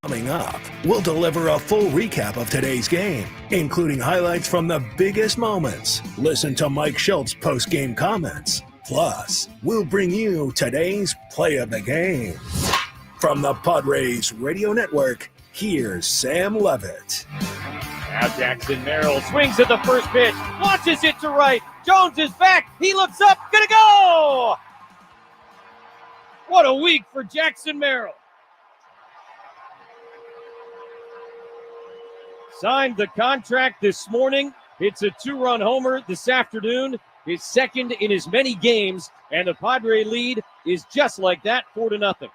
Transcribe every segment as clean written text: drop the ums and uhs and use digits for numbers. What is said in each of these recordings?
Coming up, we'll deliver a full recap of today's game, including highlights from the biggest moments. Listen to Mike Shilt's post-game comments. Plus, we'll bring you today's play of the game. From the Padres Radio Network, here's Sam Levitt. Now Jackson Merrill swings at the first pitch, launches it to right. Jones is back. He looks up, gonna go! What a week for Jackson Merrill. Signed the contract this morning. It's a 2-run homer this afternoon. His second in as many games, and the Padre lead is just like that, 4-0.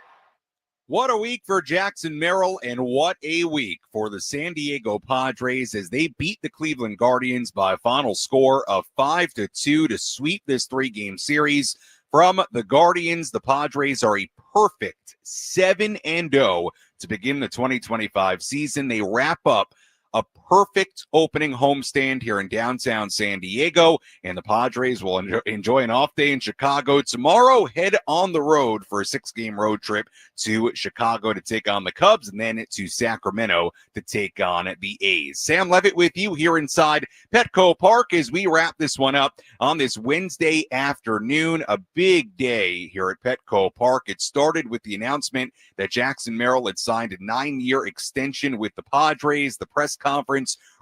What a week for Jackson Merrill, and what a week for the San Diego Padres as they beat the Cleveland Guardians by a final score of 5-2 to sweep this 3-game series. From the Guardians, the Padres are a perfect 7-0 to begin the 2025 season. They wrap up a perfect opening homestand here in downtown San Diego, and the Padres will enjoy an off day in Chicago tomorrow. Head on the road for a 6-game road trip to Chicago to take on the Cubs, and then to Sacramento to take on the A's. Sam Levitt with you here inside Petco Park as we wrap this one up on this Wednesday afternoon. A big day here at Petco Park. It started with the announcement that Jackson Merrill had signed a 9-year extension with the Padres. The press conference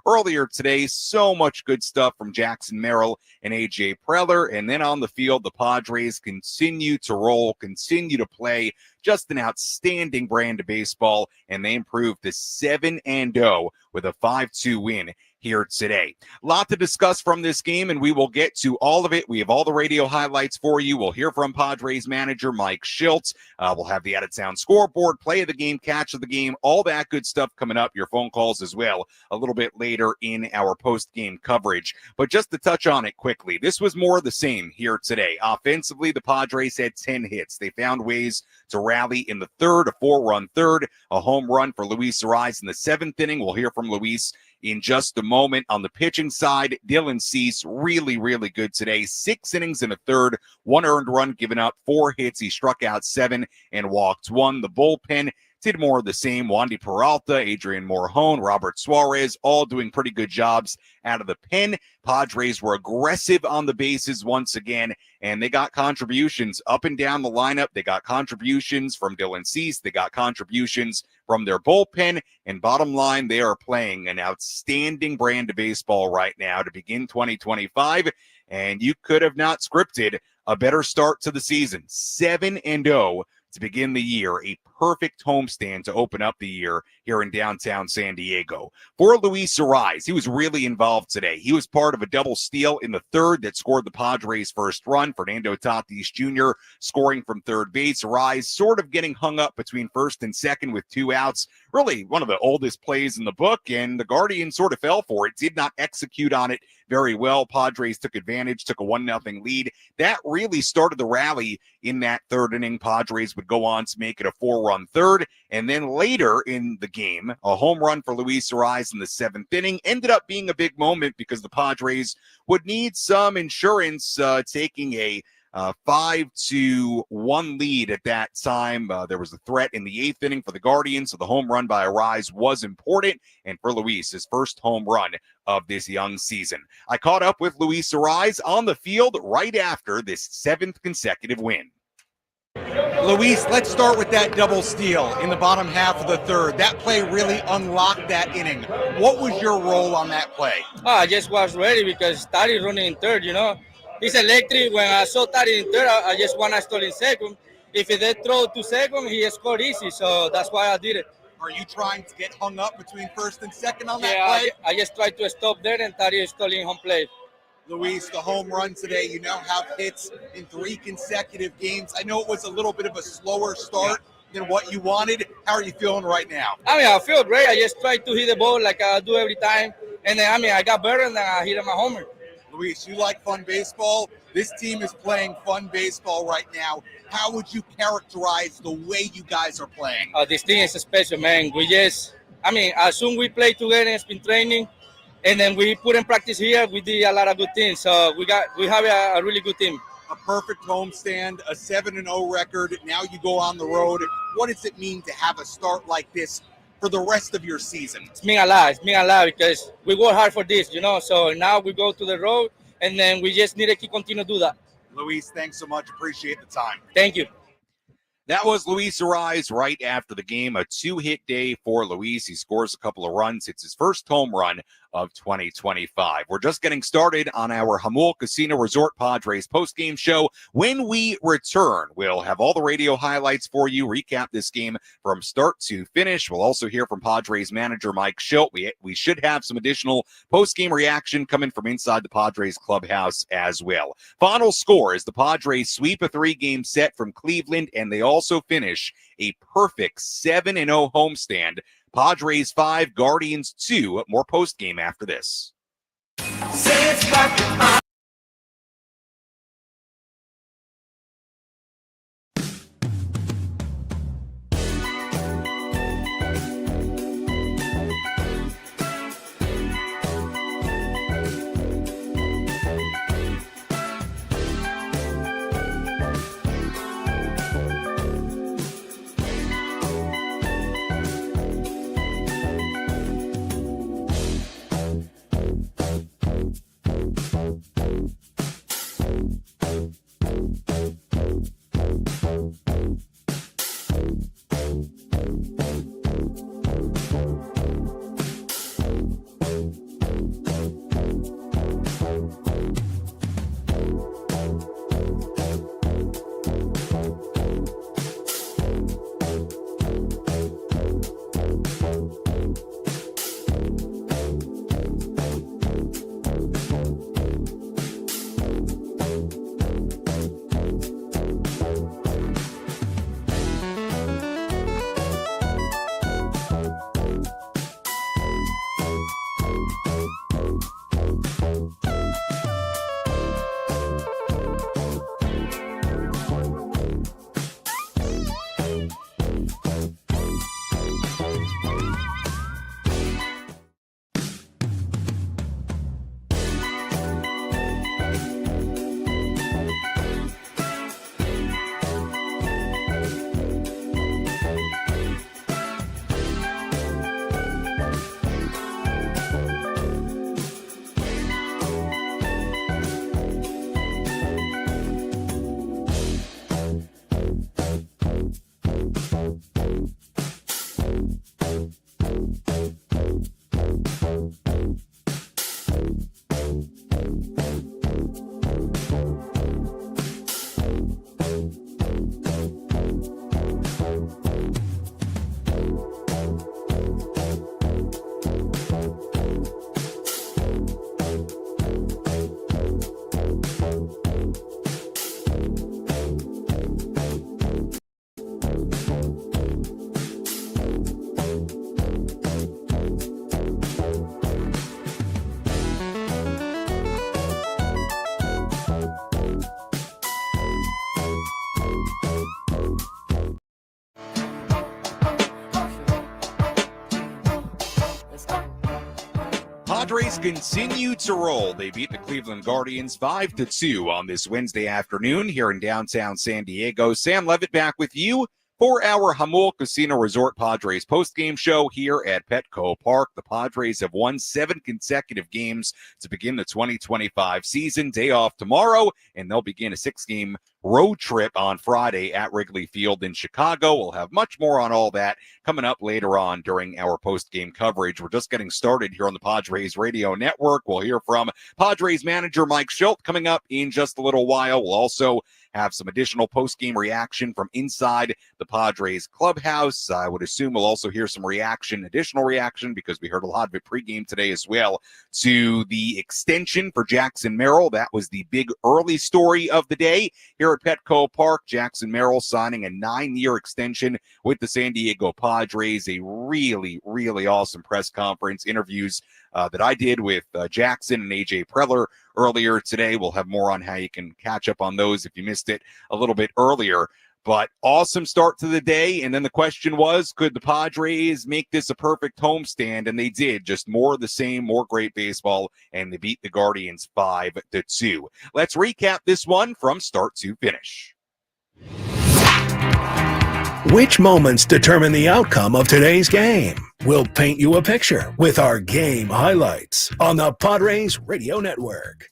earlier today, so much good stuff from Jackson Merrill and A.J. Preller. And then on the field, the Padres continue to roll, continue to play just an outstanding brand of baseball, and they improved to 7-0 with a 5-2 win here today. A lot to discuss from this game, and we will get to all of it. We have all the radio highlights for you. We'll hear from Padres manager Mike Shildt. We'll have the out-of-town scoreboard, play of the game, catch of the game, all that good stuff coming up. Your phone calls as well a little bit later in our post-game coverage. But just to touch on it quickly, this was more of the same here today. Offensively, the Padres had 10 hits. They found ways to rally in the third, a 4-run third, a home run for Luis Arraez in the 7th inning. We'll hear from Luis in just a moment. On the pitching side, Dylan Cease, really, really good today. 6 innings and a third, 1 earned run given up, 4 hits. He struck out 7 and walked 1. The bullpen did more of the same. Wandy Peralta, Adrian Morjon, Robert Suarez, all doing pretty good jobs out of the pen. Padres were aggressive on the bases once again, and they got contributions up and down the lineup. They got contributions from Dylan Cease. They got contributions from their bullpen, and bottom line, they are playing an outstanding brand of baseball right now to begin 2025, and you could have not scripted a better start to the season. 7-0 to begin the year, a perfect homestand to open up the year here in downtown San Diego. For Luis Arraez, he was really involved today. He was part of a double steal in the third that scored the Padres' first run. Fernando Tatis Jr. scoring from third base. Arraez sort of getting hung up between first and second with 2 outs. Really one of the oldest plays in the book, and the Guardians sort of fell for it, did not execute on it very well. Padres took advantage, took a 1-0 lead. That really started the rally in that third inning. Padres would go on to make it a 4-run third. And then later in the game, a home run for Luis Arraez in the 7th inning ended up being a big moment because the Padres would need some insurance taking a 5-1 lead at that time. There was a threat in the 8th inning for the Guardians, so the home run by Arraez was important, and for Luis, his first home run of this young season. I caught up with Luis Arraez on the field right after this 7th consecutive win. Luis, let's start with that double steal in the bottom half of the third. That play really unlocked that inning. What was your role on that play? I just was ready because Tatis running in third, He's electric. When I saw Tatis in third, I just want to stall in second. If they throw to second, he scored easy, so that's why I did it. Are you trying to get hung up between first and second on that play? I just tried to stop there, and Tatis stalling home plate. Luis, the home run today, you now have hits in 3 consecutive games. I know it was a little bit of a slower start than what you wanted. How are you feeling right now? I feel great. I just tried to hit the ball like I do every time. And then, I got better and then I hit my homer. Luis, you like fun baseball? This team is playing fun baseball right now. How would you characterize the way you guys are playing? This team is special, man. As soon we play together in spring training, and then we put in practice here, we did a lot of good things. So we have a really good team. A perfect homestand, a 7-0 record. Now you go on the road. What does it mean to have a start like this for the rest of your season? It's mean a lot. It's mean a lot because we work hard for this, So now we go to the road, and then we just need to continue to do that. Luis, thanks so much. Appreciate the time. Thank you. That was Luis Arraez right after the game. A 2-hit day for Luis. He scores a couple of runs. It's his first home run of 2025. We're just getting started on our Jamul Casino Resort Padres postgame show. When we return, we'll have all the radio highlights for you, recap this game from start to finish. We'll also hear from Padres manager Mike Shildt. We should have some additional postgame reaction coming from inside the Padres clubhouse as well. Final score is the Padres sweep a 3-game set from Cleveland, and they also finish a perfect 7-0 homestand. Padres 5, Guardians 2. More postgame after this. Padres continue to roll. They beat the Cleveland Guardians 5-2 on this Wednesday afternoon here in downtown San Diego. Sam Levitt back with you for our Jamul Casino Resort Padres postgame show here at Petco Park. The Padres have won 7 consecutive games to begin the 2025 season. Day off tomorrow, and they'll begin a 6-game road trip on Friday at Wrigley Field in Chicago. We'll have much more on all that coming up later on during our post-game coverage. We're just getting started here on the Padres Radio Network. We'll hear from Padres manager Mike Shildt coming up in just a little while. We'll also have some additional post-game reaction from inside the Padres clubhouse. I would assume we'll also hear some additional reaction, because we heard a lot of it pregame today as well, to the extension for Jackson Merrill. That was the big early story of the day here at Petco Park. Jackson Merrill signing a 9-year extension with the San Diego Padres. A really, really awesome press conference, interviews that I did with Jackson and AJ Preller earlier today. We'll have more on how you can catch up on those if you missed it a little bit earlier. But awesome start to the day. And then the question was, could the Padres make this a perfect homestand? And they did. Just more of the same, more great baseball. And they beat the Guardians 5-2. Let's recap this one from start to finish. Which moments determine the outcome of today's game? We'll paint you a picture with our game highlights on the Padres Radio Network.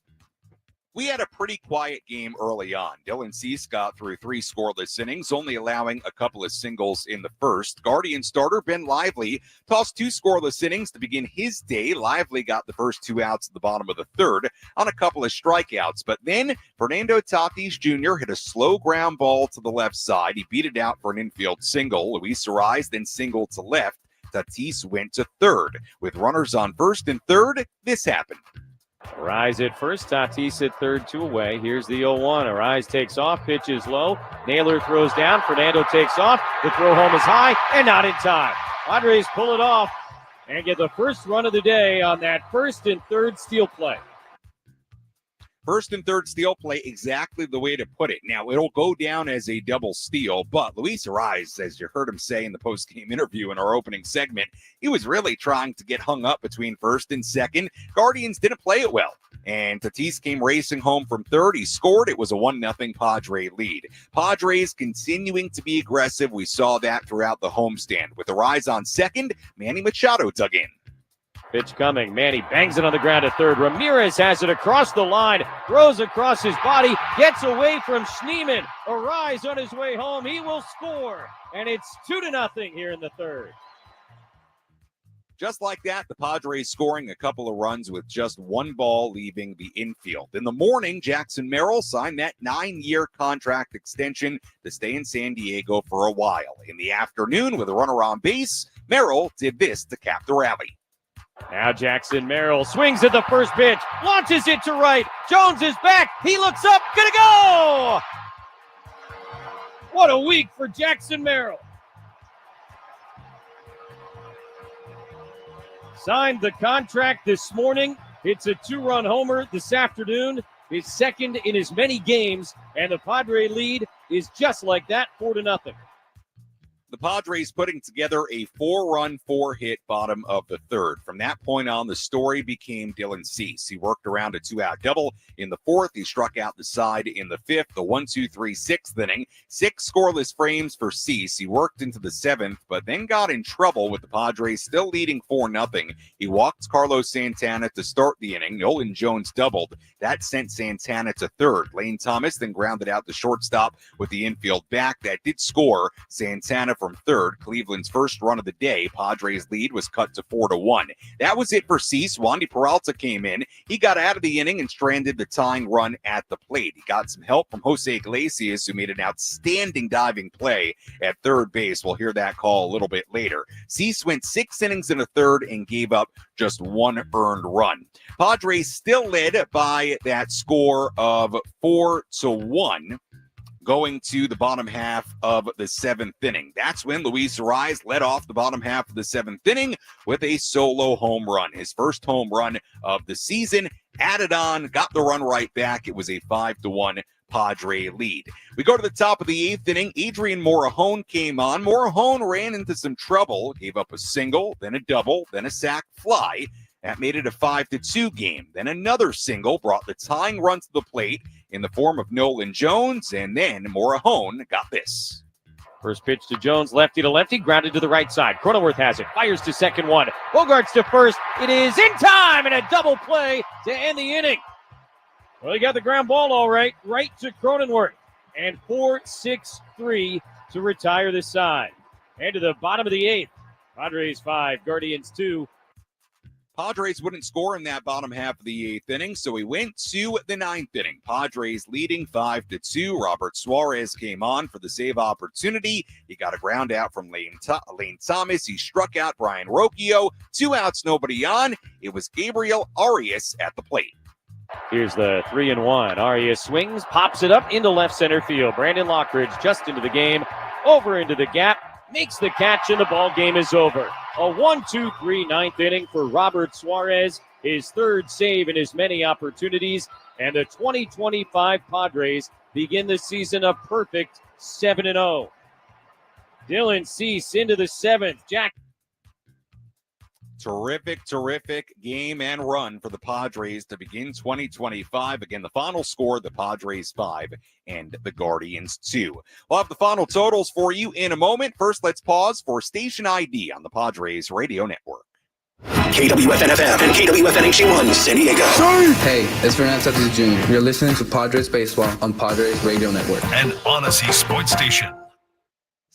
We had a pretty quiet game early on. Dylan Cease got through 3 scoreless innings, only allowing a couple of singles in the first. Guardian starter Ben Lively tossed 2 scoreless innings to begin his day. Lively got the first 2 outs at the bottom of the third on a couple of strikeouts. But then Fernando Tatis Jr. hit a slow ground ball to the left side. He beat it out for an infield single. Luis Arraez then singled to left. Tatis went to third. With runners on first and third, this happened. Arraez at first, Tatis at third, 2 away. Here's the 0-1. Arraez takes off, pitches low. Naylor throws down. Fernando takes off. The throw home is high and not in time. Padres pull it off and get the first run of the day on that first and third steal play. First and third steal play, exactly the way to put it. Now, it'll go down as a double steal, but Luis Arraez, as you heard him say in the postgame interview in our opening segment, he was really trying to get hung up between first and second. Guardians didn't play it well, and Tatis came racing home from third. He scored. It was a 1-0 Padre lead. Padres continuing to be aggressive. We saw that throughout the homestand. With Arraez on second, Manny Machado dug in. Pitch coming. Manny bangs it on the ground at third. Ramirez has it across the line, throws across his body, gets away from Schneemann. Arraez on his way home. He will score. And it's 2-0 here in the third. Just like that, the Padres scoring a couple of runs with just 1 ball leaving the infield. In the morning, Jackson Merrill signed that 9-year contract extension to stay in San Diego for a while. In the afternoon, with a runner on base, Merrill did this to cap the rally. Now Jackson Merrill swings at the first pitch, launches it to right. Jones is back. He looks up. Gonna go! What a week for Jackson Merrill. Signed the contract this morning. It's a 2-run homer this afternoon. His second in as many games, and the Padre lead is just like that, 4-0. The Padres putting together a 4-run, 4-hit bottom of the third. From that point on, the story became Dylan Cease. He worked around a 2-out double in the fourth. He struck out the side in the fifth, the 1-2-3 6th inning. 6 scoreless frames for Cease. He worked into the 7th, but then got in trouble with the Padres still leading 4-0. He walked Carlos Santana to start the inning. Nolan Jones doubled. That sent Santana to third. Lane Thomas then grounded out the shortstop with the infield back. That did score Santana from third. Cleveland's first run of the day. Padres lead was cut to 4-1. That was it for Cease. Wandy Peralta came in. He got out of the inning and stranded the tying run at the plate. He got some help from Jose Iglesias, who made an outstanding diving play at third base. We'll hear that call a little bit later. Cease went 6 innings in a third and gave up just 1 earned run. Padres still led by that score of 4-1. Going to the bottom half of the 7th inning. That's when Luis Arraez led off the bottom half of the 7th inning with a solo home run. His first home run of the season. Added on, got the run right back. It was a 5-1 Padre lead. We go to the top of the 8th inning. Adrian Morejon came on. Morejon ran into some trouble. Gave up a single, then a double, then a sac fly. That made it a 5-2 game. Then another single brought the tying run to the plate in the form of Nolan Jones, and then Morejon got this. First pitch to Jones, lefty to lefty, grounded to the right side. Cronenworth has it, fires to second one. Bogarts to first. It is in time, and a double play to end the inning. Well, he got the ground ball all right to Cronenworth. And 4-6-3 to retire the side. And to the bottom of the 8th. Padres 5, Guardians 2. Padres wouldn't score in that bottom half of the 8th inning, so we went to the 9th inning. Padres leading 5-2. Robert Suarez came on for the save opportunity. He got a ground out from Lane Thomas. He struck out Brian Rocchio. 2 outs, nobody on. It was Gabriel Arraez at the plate. Here's the 3-1. Arraez swings, pops it up into left center field. Brandon Lockridge just into the game, over into the gap, makes the catch, and the ball game is over. A 1-2-3 9th inning for Robert Suarez, his third save in as many opportunities, and the 2025 Padres begin the season a perfect 7-0. Dylan Cease into the 7th. Jack Terrific game and run for the Padres to begin 2025. Again, the final score, the Padres 5 and the Guardians 2. We'll have the final totals for you in a moment. First, let's pause for station ID on the Padres Radio Network. KWFN-FM and KWFN-HD1 San Diego. Hey, it's Fernando Tatis Jr. You're listening to Padres Baseball on Padres Radio Network. An Odyssey Sports Station.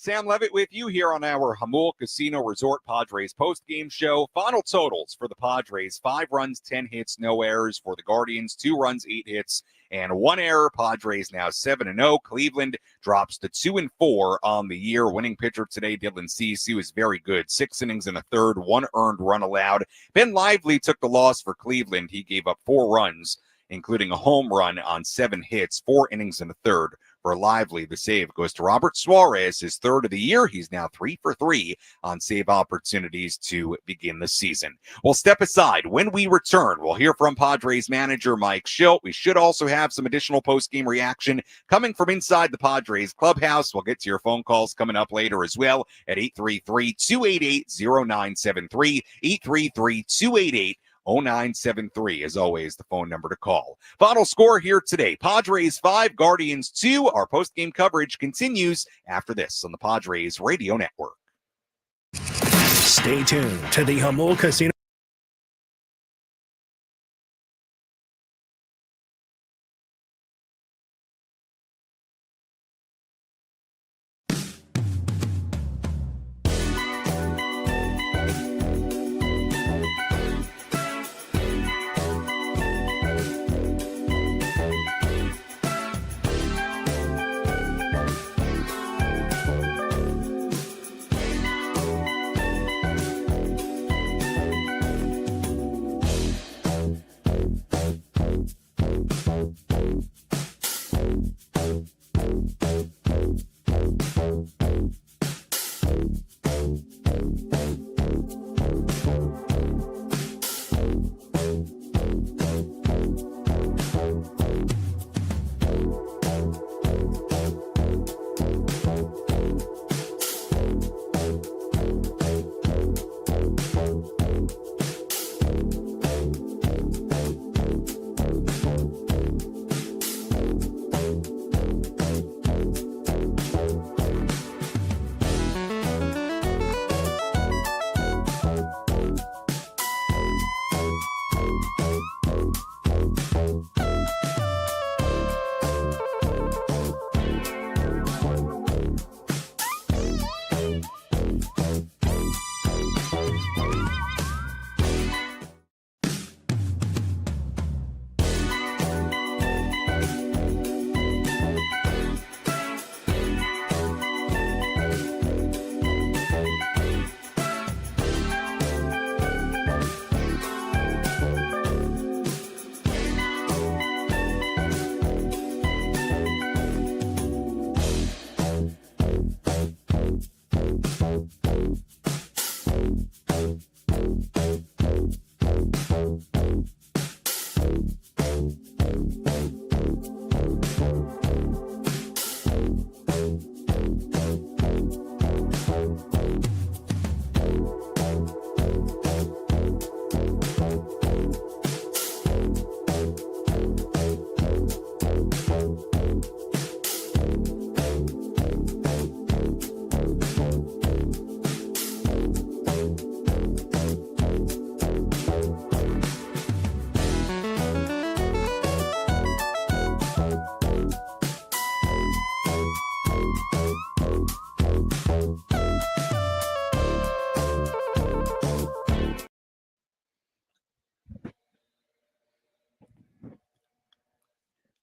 Sam Levitt with you here on our Jamul Casino Resort Padres postgame show. Final totals for the Padres: 5 runs, 10 hits, no errors. For the Guardians, 2 runs, 8 hits, and 1 error. Padres now 7-0. Cleveland drops to 2-4 on the year. Winning pitcher today, Dylan Cease, is very good. 6 innings and a third, 1 earned run allowed. Ben Lively took the loss for Cleveland. He gave up 4 runs, including a home run on 7 hits, 4 innings and a third. For Lively, the save goes to Robert Suarez, his 3rd of the year. He's now 3 for 3 on save opportunities to begin the season. We'll step aside. When we return, we'll hear from Padres manager Mike Shildt. We should also have some additional post-game reaction coming from inside the Padres clubhouse. We'll get to your phone calls coming up later as well at 833-288-0973, 833-288-0973. 0973, as always, the phone number to call. Final score here today: Padres 5, Guardians 2. Our post-game coverage continues after this on the Padres Radio Network. Stay tuned to the Jamul Casino.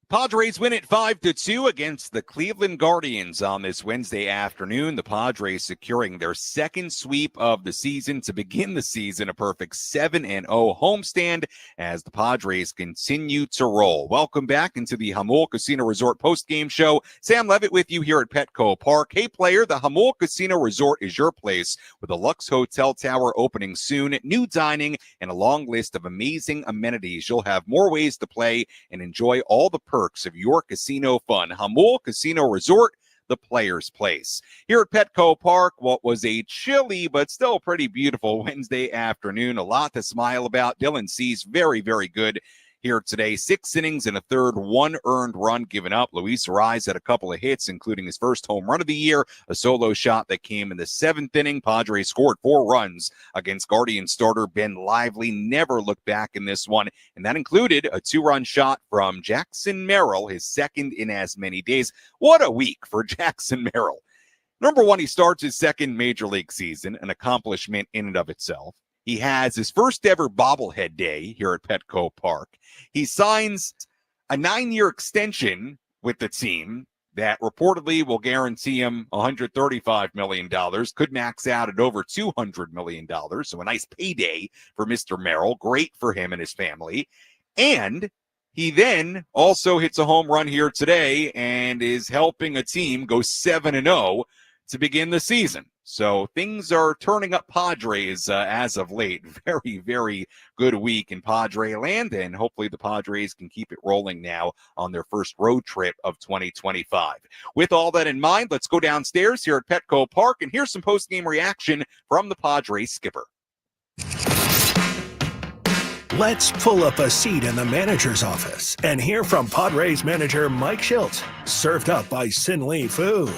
Padres win it 5-2 against the Cleveland Guardians on this Wednesday afternoon. The Padres securing their 2nd sweep of the season to begin the season, a perfect 7-0 homestand as the Padres continue to roll. Welcome back into the Jamul Casino Resort postgame show. Sam Levitt with you here at Petco Park. Hey, player, the Jamul Casino Resort is your place with a Lux Hotel Tower opening soon, new dining, and a long list of amazing amenities. You'll have more ways to play and enjoy all the perks of your casino fun. Jamul Casino Resort, the Players' Place. Here at Petco Park, what was a chilly but still pretty beautiful Wednesday afternoon. A lot to smile about. Dylan Cease, very, very good here today. 6 innings and a third, 1 earned run given up. Luis Arraez had a couple of hits, including his first home run of the year, a solo shot that came in the 7th inning. Padres scored 4 runs against Guardian starter Ben Lively. Never looked back in this one, and that included a 2-run shot from Jackson Merrill, his second in as many days. What a week for Jackson Merrill. Number one, he starts his second major league season, an accomplishment in and of itself. He has his first ever bobblehead day here at Petco Park. He signs a 9-year extension with the team that reportedly will guarantee him $135 million, could max out at over $200 million. So a nice payday for Mr. Merrill. Great for him and his family. And he then also hits a home run here today and is helping a team go 7-0 to begin the season. So things are turning up Padres as of late. Very, very good week in Padre land, and hopefully the Padres can keep it rolling now on their first road trip of 2025. With all that in mind, let's go downstairs here at Petco Park and hear some post-game reaction from the Padres skipper. Let's pull up a seat in the manager's office and hear from Padres manager Mike Shildt. Served up by Sin Lee Food,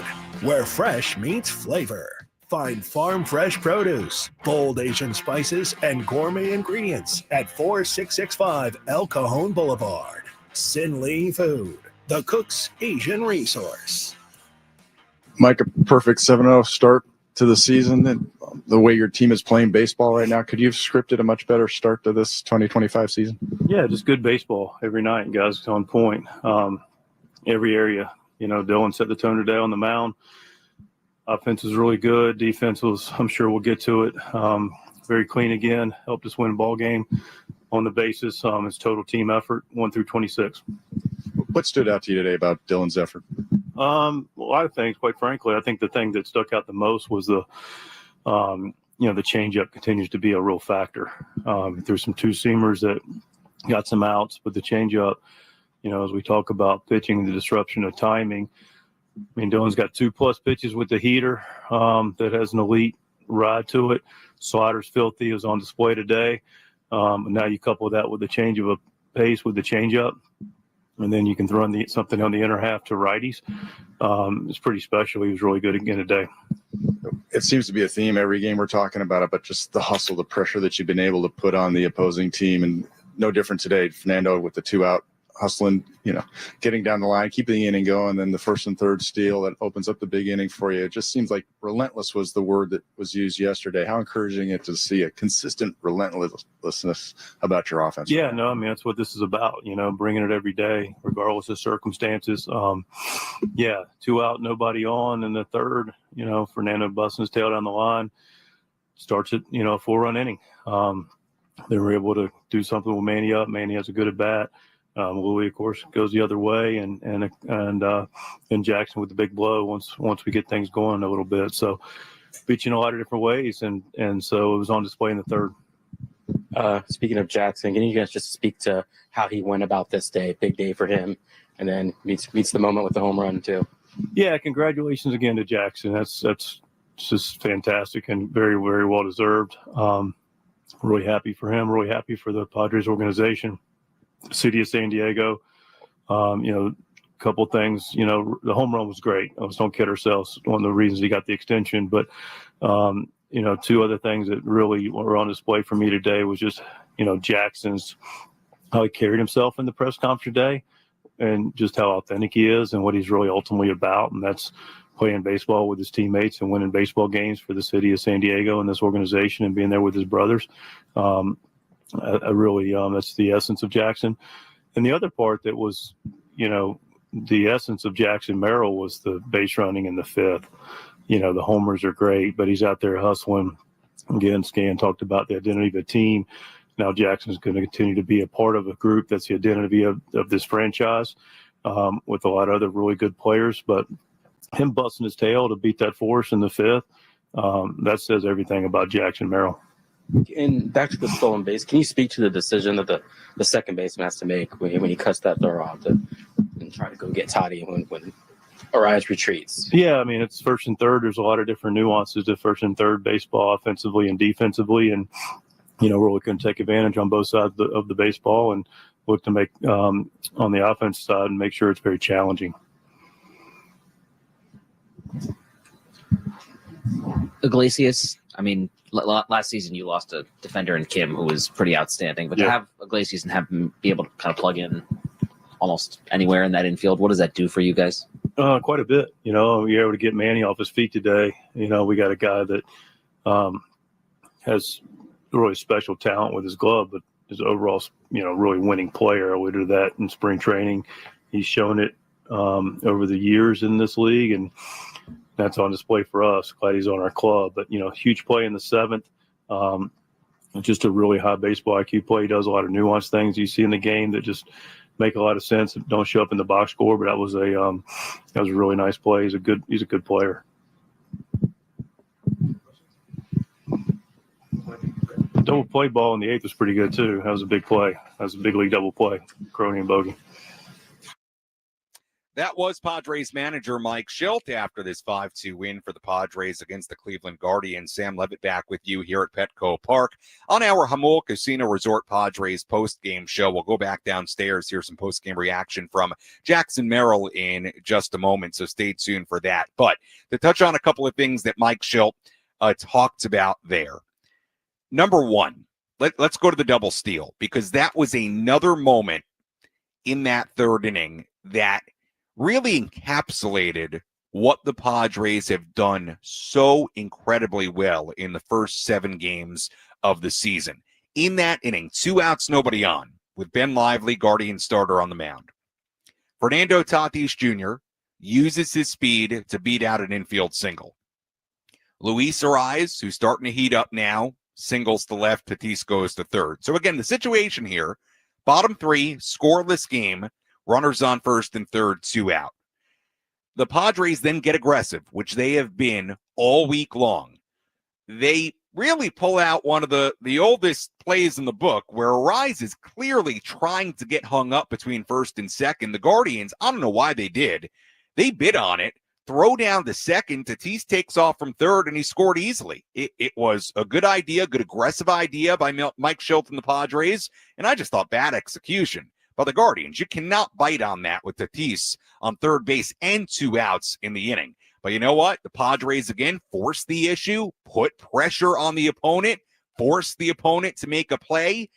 where fresh meets flavor. Find farm fresh produce, bold Asian spices, and gourmet ingredients at 4665 El Cajon Boulevard. Sin Lee Food, the cook's Asian resource. Mike, a perfect 7-0 start to the season. And the way your team is playing baseball right now, could you have scripted a much better start to this 2025 season? Yeah, just good baseball every night, guys, on point. Every area. Dylan set the tone today on the mound. Offense was really good. Defense was, I'm sure we'll get to it, very clean again. Helped us win a ball game on the basis. It's total team effort, 1 through 26. What stood out to you today about Dylan's effort? A lot of things, quite frankly. I think the thing that stuck out the most was the changeup continues to be a real factor. There's some 2-seamers that got some outs, but the changeup, as we talk about pitching, the disruption of timing, Dylan's got 2+ pitches with the heater that has an elite ride to it. Slider's filthy, is on display today. Now you couple that with the change of a pace with the changeup, and then you can throw something on the inner half to righties. It's pretty special. He was really good again today. It seems to be a theme every game we're talking about it, but just the hustle, the pressure that you've been able to put on the opposing team, and no different today. Fernando with the 2-out. Hustling, getting down the line, keeping the inning going, then the first and third steal that opens up the big inning for you. It just seems like relentless was the word that was used yesterday. How encouraging it to see a consistent relentlessness about your offense. Yeah, no, that's what this is about, bringing it every day, regardless of circumstances. 2 out, nobody on, and the third, Fernando busting his tail down the line, starts it, a 4-run inning. They were able to do something with Manny up. Manny has a good at-bat. Louis, of course, goes the other way, and Jackson with the big blow once we get things going a little bit. So, pitching a lot of different ways, and so it was on display in the third. Speaking of Jackson, can you guys just speak to how he went about this day? Big day for him, and then meets the moment with the home run too. Yeah, congratulations again to Jackson. That's just fantastic and very, very well deserved. Really happy for him. Really happy for the Padres organization. City of San Diego, a couple things, the home run was great. Don't kid ourselves. One of the reasons he got the extension, but, 2 other things that really were on display for me today was just, Jackson's, how he carried himself in the press conference today and just how authentic he is and what he's really ultimately about. And that's playing baseball with his teammates and winning baseball games for the city of San Diego and this organization and being there with his brothers. I really, that's the essence of Jackson. And the other part that was, the essence of Jackson Merrill was the base running in the 5th. The homers are great, but he's out there hustling. Again, Scan talked about the identity of a team. Now Jackson's going to continue to be a part of a group that's the identity of this franchise with a lot of other really good players. But him busting his tail to beat that force in the 5th, that says everything about Jackson Merrill. And back to the stolen base, can you speak to the decision that the second baseman has to make when he cuts that throw off and try to go get Toddy when Arraez retreats. Yeah, I mean, it's first and third. There's a lot of different nuances to first and third baseball, offensively and defensively, and really can take advantage on both sides of the baseball and look to make on the offense side and make sure it's very challenging. Iglesias, I mean, last season you lost a defender in Kim who was pretty outstanding, but to have Iglesias and have him be able to kind of plug in almost anywhere in that infield, what does that do for you guys? Quite a bit. You're able to get Manny off his feet today. We got a guy that has really special talent with his glove, but is overall, really winning player. I alluded to that in spring training. He's shown it over the years in this league, and that's on display for us. Glad he's on our club. But, huge play in the seventh. Just a really high baseball IQ play. He does a lot of nuanced things you see in the game that just make a lot of sense and don't show up in the box score. But that was a really nice play. He's a good player. Double play ball in the eighth was pretty good too. That was a big play. That was a big league double play. Crony and Bogey. That was Padres manager Mike Shildt after this 5-2 win for the Padres against the Cleveland Guardians. Sam Levitt back with you here at Petco Park on our Jamul Casino Resort Padres post-game show. We'll go back downstairs, hear some post-game reaction from Jackson Merrill in just a moment, so stay tuned for that. But to touch on a couple of things that Mike Shildt talked about there. Number one, let's go to the double steal, because that was another moment in that third inning that really encapsulated what the Padres have done so incredibly well in the first 7 games of the season. In that inning, 2 outs, nobody on, with Ben Lively, Guardian starter, on the mound. Fernando Tatis Jr. uses his speed to beat out an infield single. Luis Arraez, who's starting to heat up now, singles to left, Tatis goes to third. So again, the situation here, bottom 3, scoreless game, runners on first and third, 2 out. The Padres then get aggressive, which they have been all week long. They really pull out one of the oldest plays in the book, where Arraez is clearly trying to get hung up between first and second. The Guardians, I don't know why they did. They bid on it, throw down to second. Tatis takes off from third, and he scored easily. It was a good idea, good aggressive idea by Mike Shildt and the Padres, and I just thought bad execution by the Guardians. You cannot bite on that with Tatis on third base and 2 outs in the inning. But you know what? The Padres, again, forced the issue, put pressure on the opponent, forced the opponent to make a play,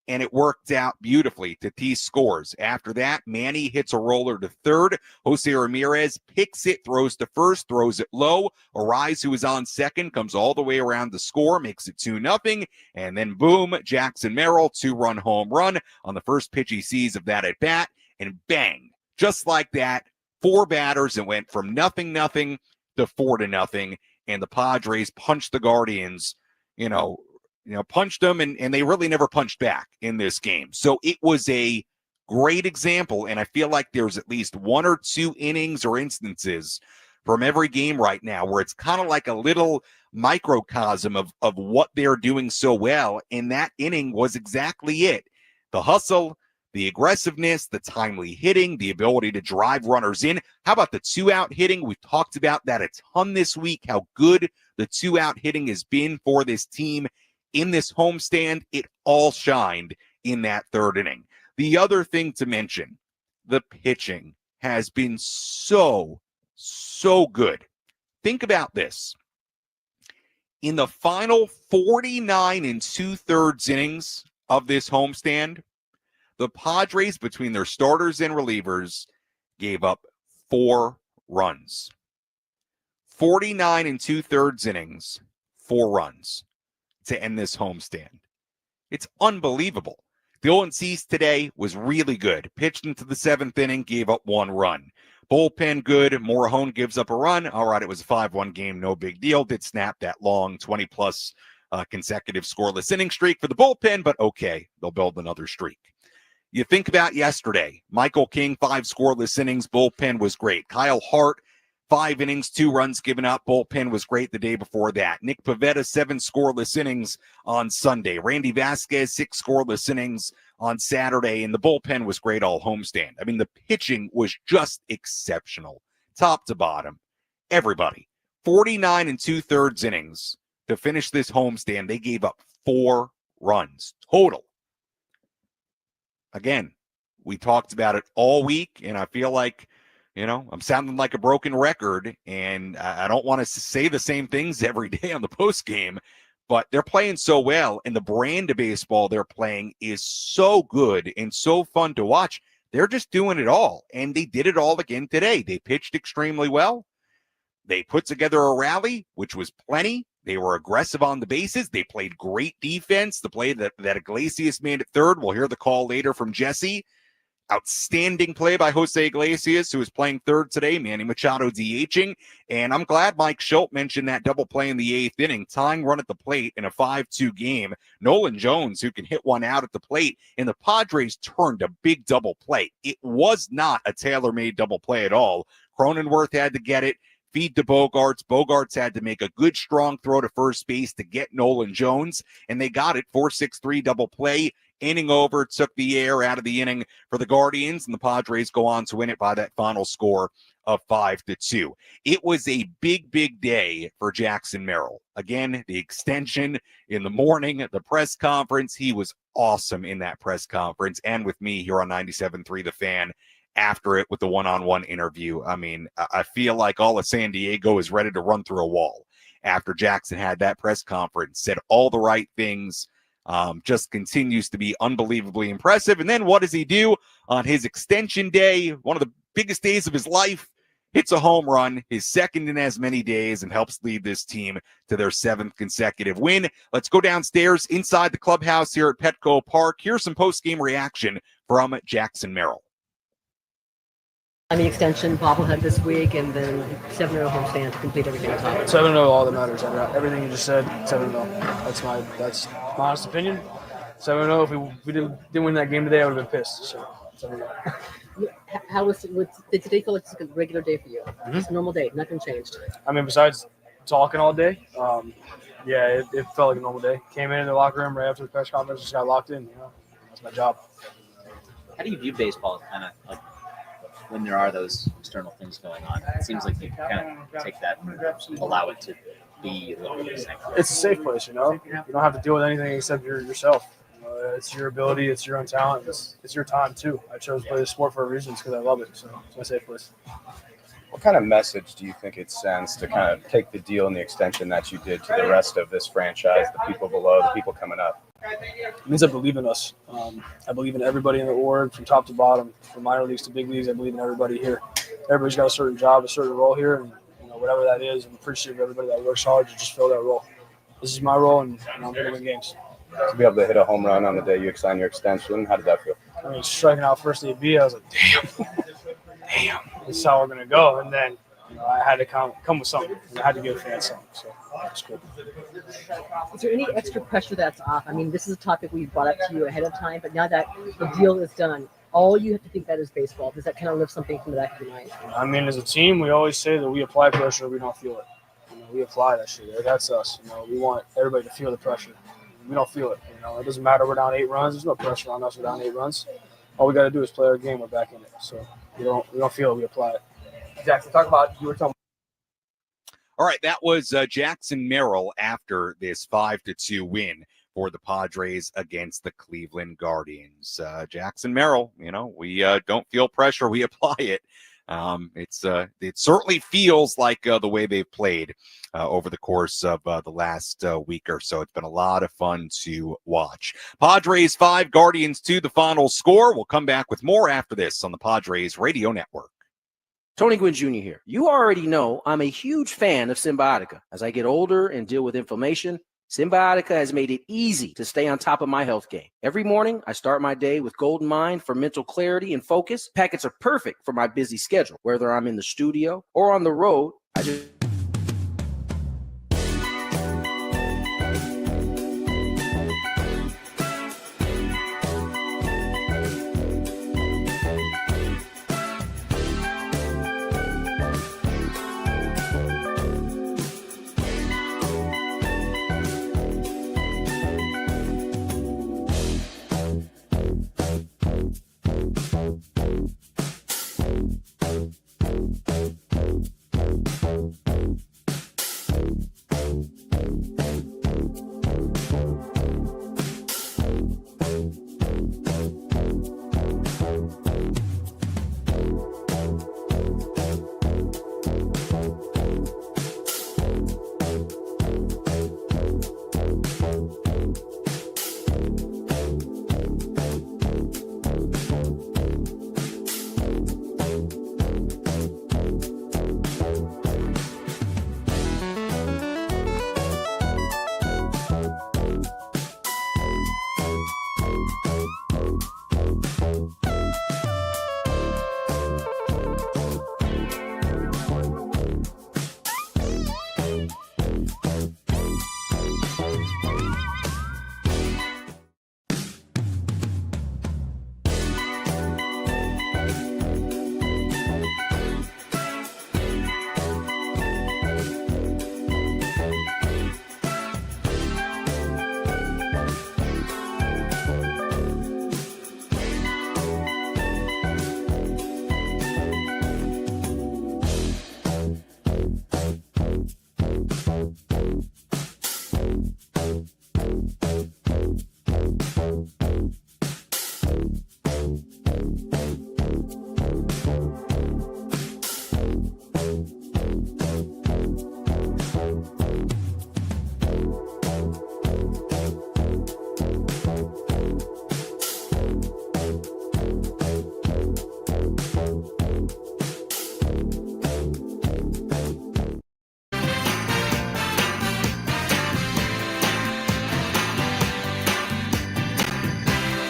and it worked out beautifully. Tatis scores. After that, Manny hits a roller to third. Jose Ramirez picks it, throws to first, throws it low. Arraez, who is on second, comes all the way around to score, makes it 2-0. And then, boom, Jackson Merrill, 2-run home run on the first pitch he sees of that at-bat. And bang, just like that, 4 batters, and went from 0-0 to 4-0. And the Padres punched the Guardians, punched them, and they really never punched back in this game. So it was a great example, and I feel like there's at least 1 or 2 innings or instances from every game right now where it's kind of like a little microcosm of what they're doing so well, and that inning was exactly it. The hustle, the aggressiveness, the timely hitting, the ability to drive runners in. How about the 2-out hitting? We've talked about that a ton this week, how good the 2-out hitting has been for this team in this homestand. It all shined in that third inning. The other thing to mention, the pitching has been so good. Think about this. In the final 49 2/3 innings of this homestand, the Padres, between their starters and relievers, gave up 4 runs. 49 2/3 innings, 4 runs to end this homestand. It's unbelievable. Dylan Cease today was really good. Pitched into the 7th inning, gave up 1 run. Bullpen good. Morahone gives up a run. All right, it was a 5-1 game, no big deal. Did snap that long 20-plus consecutive scoreless inning streak for the bullpen, but okay, they'll build another streak. You think about yesterday, Michael King, 5 scoreless innings, bullpen was great. Kyle Hart, 5 innings, 2 runs given up. Bullpen was great the day before that. Nick Pivetta, 7 scoreless innings on Sunday. Randy Vasquez, 6 scoreless innings on Saturday, and the bullpen was great all homestand. I mean, the pitching was just exceptional top to bottom, everybody. 49 and 2/3 innings to finish this homestand. They gave up 4 runs total. Again, we talked about it all week, and I feel like, I'm sounding like a broken record, and I don't want to say the same things every day on the post game, but they're playing so well, and the brand of baseball they're playing is so good and so fun to watch. They're just doing it all, and they did it all again today. They pitched extremely well. They put together a rally, which was plenty. They were aggressive on the bases. They played great defense. The play that Iglesias made at third, we'll hear the call later from Jesse. Outstanding play by Jose Iglesias, who is playing third today. Manny Machado DHing. And I'm glad Mike Shildt mentioned that double play in the 8th inning. Tying run at the plate in a 5-2 game. Nolan Jones, who can hit one out at the plate. And the Padres turned a big double play. It was not a tailor-made double play at all. Cronenworth had to get it. Feed to Bogarts. Bogarts had to make a good, strong throw to first base to get Nolan Jones, and they got it. 4-6-3 double play. Inning over, took the air out of the inning for the Guardians, and the Padres go on to win it by that final score of 5-2. It was a big, big day for Jackson Merrill. Again, the extension in the morning at the press conference. He was awesome in that press conference, and with me here on 97.3 The Fan. After it with the one-on-one interview. I mean, I feel like all of San Diego is ready to run through a wall after Jackson had that press conference, said all the right things, just continues to be unbelievably impressive. And then what does he do on his extension day? One of the biggest days of his life, hits a home run, his second in as many days, and helps lead this team to their 7th consecutive win. Let's go downstairs inside the clubhouse here at Petco Park. Here's some post-game reaction from Jackson Merrill. On the extension, bobblehead this week, and then 7-0 homestand to complete everything on top. 7-0, all that matters. Everything you just said, 7-0. That's my honest opinion. 7-0. If we didn't win that game today, I would have been pissed. So 7-0. How was it? Did today feel like it's a regular day for you? Just a normal day, nothing changed. I mean, besides talking all day, it felt like a normal day. Came in the locker room right after the press conference, just got locked in. That's my job. How do you view baseball kind of like when there are those external things going on? It seems like you kind of take that and allow it to be a little bit safe. It's a safe place, You don't have to deal with anything except yourself. It's your ability, it's your own talent, it's your time too. I chose to play this sport for a reason because I love it, so it's my safe place. What kind of message do you think it sends to kind of take the deal and the extension that you did to the rest of this franchise, the people below, the people coming up? It means I believe in us. I believe in everybody in the org from top to bottom, from minor leagues to big leagues. I believe in everybody here. Everybody's got a certain job, a certain role here, and whatever that is, I'm appreciative of everybody that works hard to just fill that role. This is my role, and I'm going to win games. To be able to hit a home run on the day you sign your extension, how did that feel? I mean, striking out first AB, I was like, damn, this is how we're going to go. And then I had to come with something. I had to give fans something, so it's good. Is there any extra pressure that's off? I mean, this is a topic we brought up to you ahead of time, but now that the deal is done, all you have to think about is baseball. Does that kind of lift something from the back of your mind? I mean, as a team, we always say that we apply pressure, we don't feel it. We apply that shit. That's us. We want everybody to feel the pressure. We don't feel it. It doesn't matter. We're down 8 runs. There's no pressure on us. We're down 8 runs. All we got to do is play our game. We're back in it. So we don't feel it. We apply it. Jackson, talk about you were talking. All right, that was Jackson Merrill after this 5-2 win for the Padres against the Cleveland Guardians. Jackson Merrill, we don't feel pressure. We apply it. It certainly feels like the way they've played over the course of the last week or so. It's been a lot of fun to watch. Padres 5, Guardians 2, the final score. We'll come back with more after this on the Padres Radio Network. Tony Gwynn Jr. here. You already know I'm a huge fan of Symbiotica. As I get older and deal with inflammation, Symbiotica has made it easy to stay on top of my health game. Every morning, I start my day with Golden Mind for mental clarity and focus. Packets are perfect for my busy schedule. Whether I'm in the studio or on the road, I just...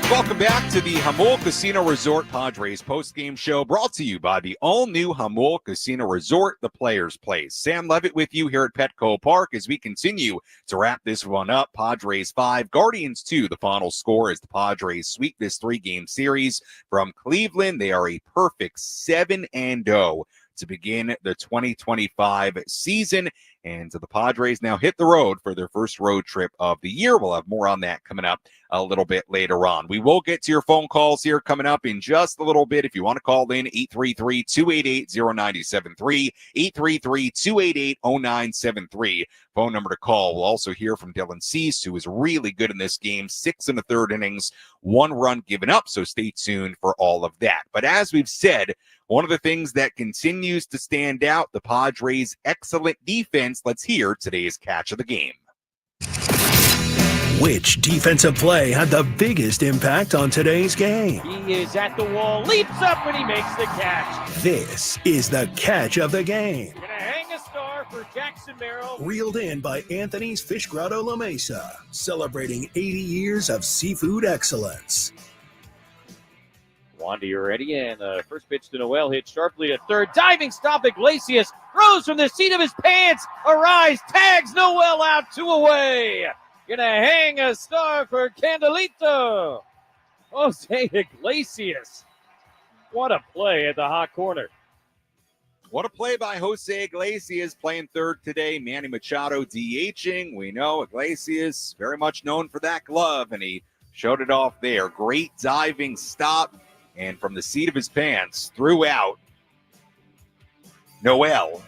Welcome back to the Jamul Casino Resort Padres postgame show, brought to you by the all-new Jamul Casino Resort, the Players' Place. Sam Levitt with you here at Petco Park as we continue to wrap this one up. Padres 5, Guardians 2. The final score as the Padres sweep this 3-game series from Cleveland. They are a perfect 7-0 to begin the 2025 season. And so the Padres now hit the road for their first road trip of the year. We'll have more on that coming up a little bit later on. We will get to your phone calls here coming up in just a little bit. If you want to call in, 833-288-0973, 833-288-0973. Phone number to call. We'll also hear from Dylan Cease, who was really good in this game. 6 1/3 innings, 1 run given up. So stay tuned for all of that. But as we've said, one of the things that continues to stand out, the Padres' excellent defense. Let's hear today's catch of the game. Which defensive play had the biggest impact on today's game? He is at the wall, leaps up when he makes the catch. This is the catch of the game. Gonna hang a star for Jackson Merrill. Reeled in by Anthony's Fish Grotto La Mesa, celebrating 80 years of seafood excellence. Wanda, you're ready, and first pitch to Noel, hit sharply to third. Diving stop, Iglesias throws from the seat of his pants. Arraez tags Noel out, 2 away. Gonna hang a star for Candelito. Jose Iglesias. What a play at the hot corner. What a play by Jose Iglesias, playing third today. Manny Machado DHing. We know Iglesias very much known for that glove, and he showed it off there. Great diving stop, and from the seat of his pants, threw out Noel,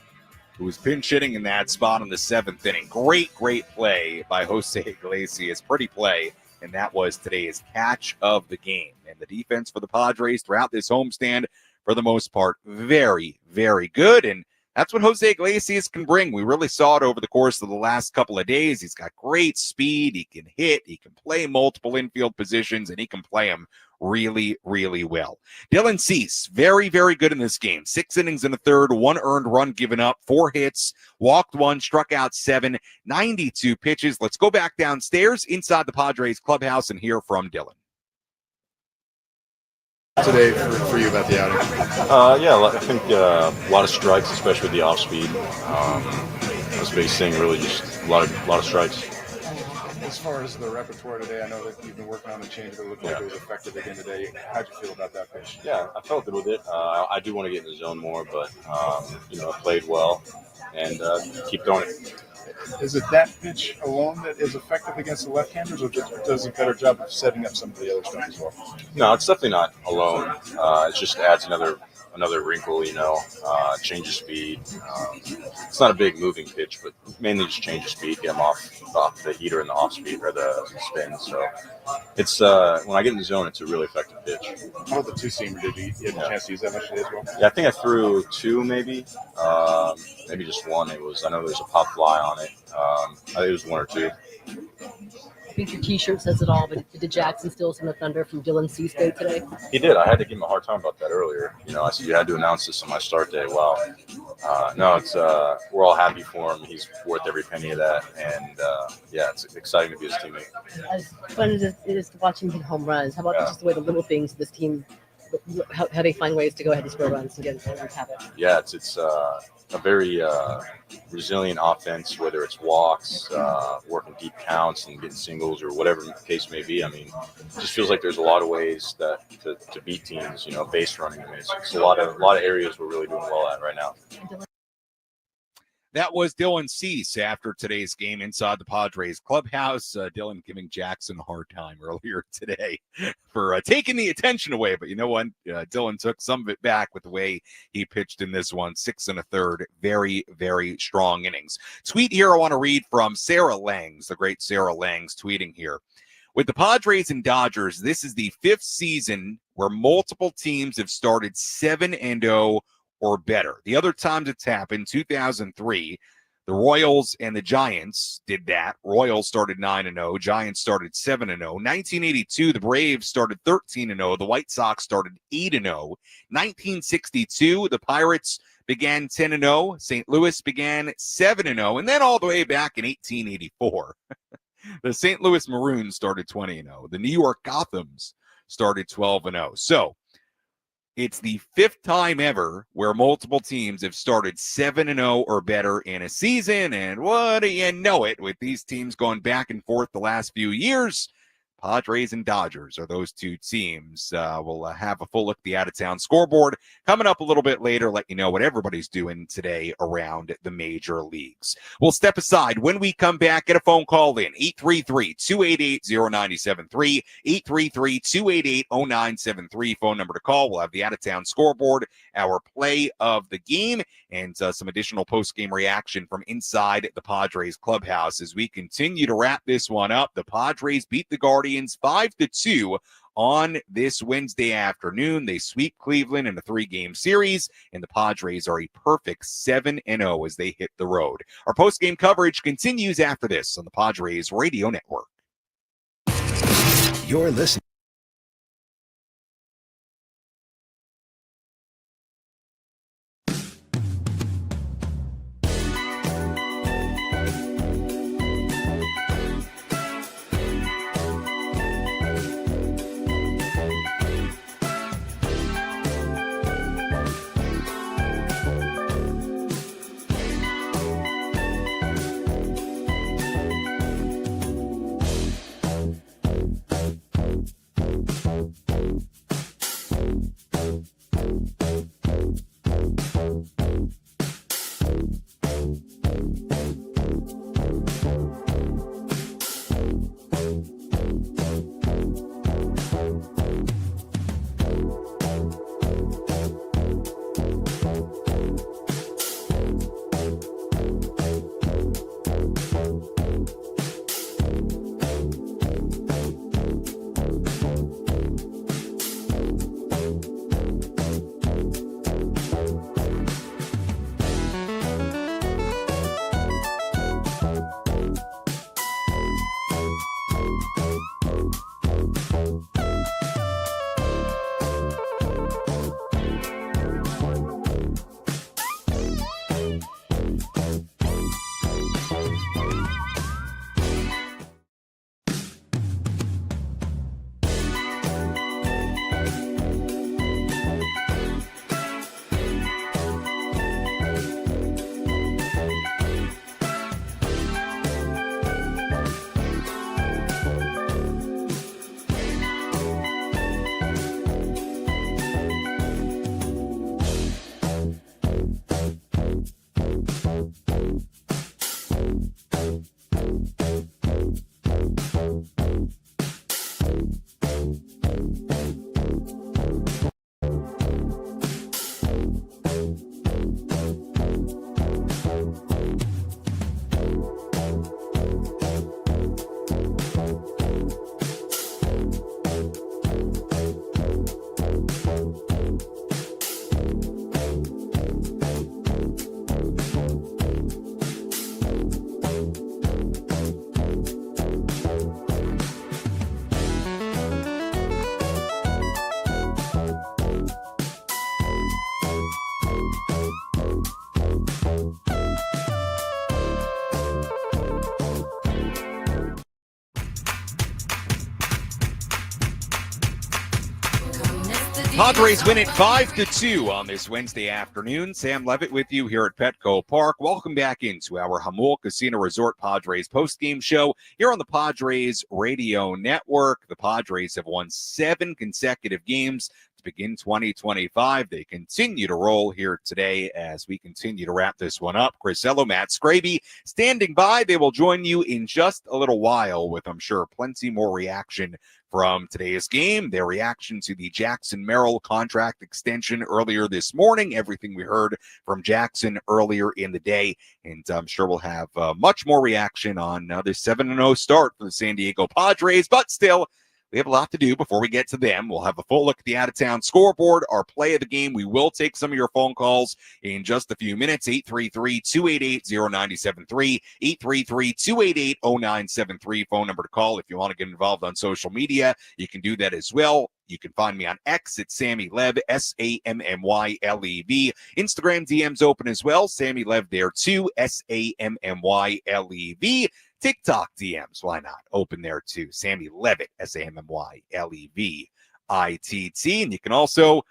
who was pinch hitting in that spot in the 7th inning. Great play by Jose Iglesias. Pretty play, and that was today's catch of the game. And the defense for the Padres throughout this homestand, for the most part, very, very good. And that's what Jose Iglesias can bring. We really saw it over the course of the last couple of days. He's got great speed. He can hit. He can play multiple infield positions, and he can play them really, really well. Dylan Cease, very, very good in this game. 6 innings and a third, 1 earned run given up, 4 hits, walked 1, struck out 7, 92 pitches. Let's go back downstairs inside the Padres clubhouse and hear from Dylan. Today for you about the outing? Yeah, I think a lot of strikes, especially with the off speed. I was facing really just a lot of strikes. As far as the repertoire today, I know that you've been working on the change. It looked like it was effective again today. How'd you feel about that pitch? Yeah, I felt good with it. I do want to get in the zone more, but I played well and keep throwing it. Is it that pitch alone that is effective against the left-handers, or does a better job of setting up some of the other stuff as well? No, it's definitely not alone. It just adds another wrinkle, change of speed. It's not a big moving pitch, but mainly just change of speed, get them off the heater and the off speed or the spin. So it's when I get in the zone, it's a really effective pitch. How about the two-seamer? Did you have a chance to use that much today as well? Yeah, I think I threw 2 maybe just 1. I know there was a pop fly on it. I think it was 1 or 2. think your T-shirt says it all, but did Jackson steal some of the thunder from Dylan Cease Day today? He did. I had to give him a hard time about that earlier. I said you had to announce this on my start day. Wow. No, it's we're all happy for him. He's worth every penny of that, and it's exciting to be his teammate. As fun as it is to watch him hit home runs, how about just the way the little things this team, how they find ways to go ahead and score runs and get havoc? Yeah, it's a very resilient offense, whether it's walks, working deep counts and getting singles or whatever the case may be. I mean, it just feels like there's a lot of ways to beat teams, base running. I mean, it's a lot of areas we're really doing well at right now. That was Dylan Cease after today's game inside the Padres clubhouse. Dylan giving Jackson a hard time earlier today for taking the attention away. But you know what? Dylan took some of it back with the way he pitched in this one. 6 1/3. Very, very strong innings. Tweet here I want to read from Sarah Langs, the great Sarah Langs, tweeting here. With the Padres and Dodgers, this is the 5th season where multiple teams have started 7-0 or better. The other times it's happened, 2003, the Royals and the Giants did that. Royals started 9-0, Giants started 7-0. 1982, the Braves started 13-0, the White Sox started 8-0. 1962, the Pirates began 10-0, St. Louis began 7-0, and then all the way back in 1884, the St. Louis Maroons started 20-0. The New York Gothams started 12-0. So, it's the 5th time ever where multiple teams have started 7-0 or better in a season. And what do you know it, with these teams going back and forth the last few years, Padres and Dodgers are those two teams. We'll have a full look at the out-of-town scoreboard coming up a little bit later, let you know what everybody's doing today around the major leagues. We'll step aside. When we come back, get a phone call in, 833-288-0973, 833-288-0973, phone number to call. We'll have the out-of-town scoreboard, our play of the game, and some additional post-game reaction from inside the Padres clubhouse as we continue to wrap this one up. The Padres beat the Guardians 5-2 on this Wednesday afternoon. They sweep Cleveland in a 3-game series, and the Padres are a perfect 7-0 as they hit the road. Our post-game coverage continues after this on the Padres Radio Network. You're listening. Padres win it 5-2 on this Wednesday afternoon. Sam Levitt with you here at Petco Park. Welcome back into our Jamul Casino Resort Padres postgame show here on the Padres Radio Network. The Padres have won 7 consecutive games to begin 2025. They continue to roll here today as we continue to wrap this one up. Chris Ello, Matt Scraby standing by. They will join you in just a little while with, I'm sure, plenty more reaction from today's game, their reaction to the Jackson Merrill contract extension earlier this morning, everything we heard from Jackson earlier in the day, and I'm sure we'll have much more reaction on the 7-0 start for the San Diego Padres, but still, we have a lot to do before we get to them. We'll have a full look at the out-of-town scoreboard, our play of the game. We will take some of your phone calls in just a few minutes. 833-288-0973, 833-288-0973, phone number to call. If you want to get involved on social media, you can do that as well. You can find me on X at Sammy Lev, SAMMYLEV. Instagram DMs open as well. Sammy Lev there too, SAMMYLEV. TikTok DMs, why not? Open there too. Sammy Levitt, SAMMYLEVITT. And you can also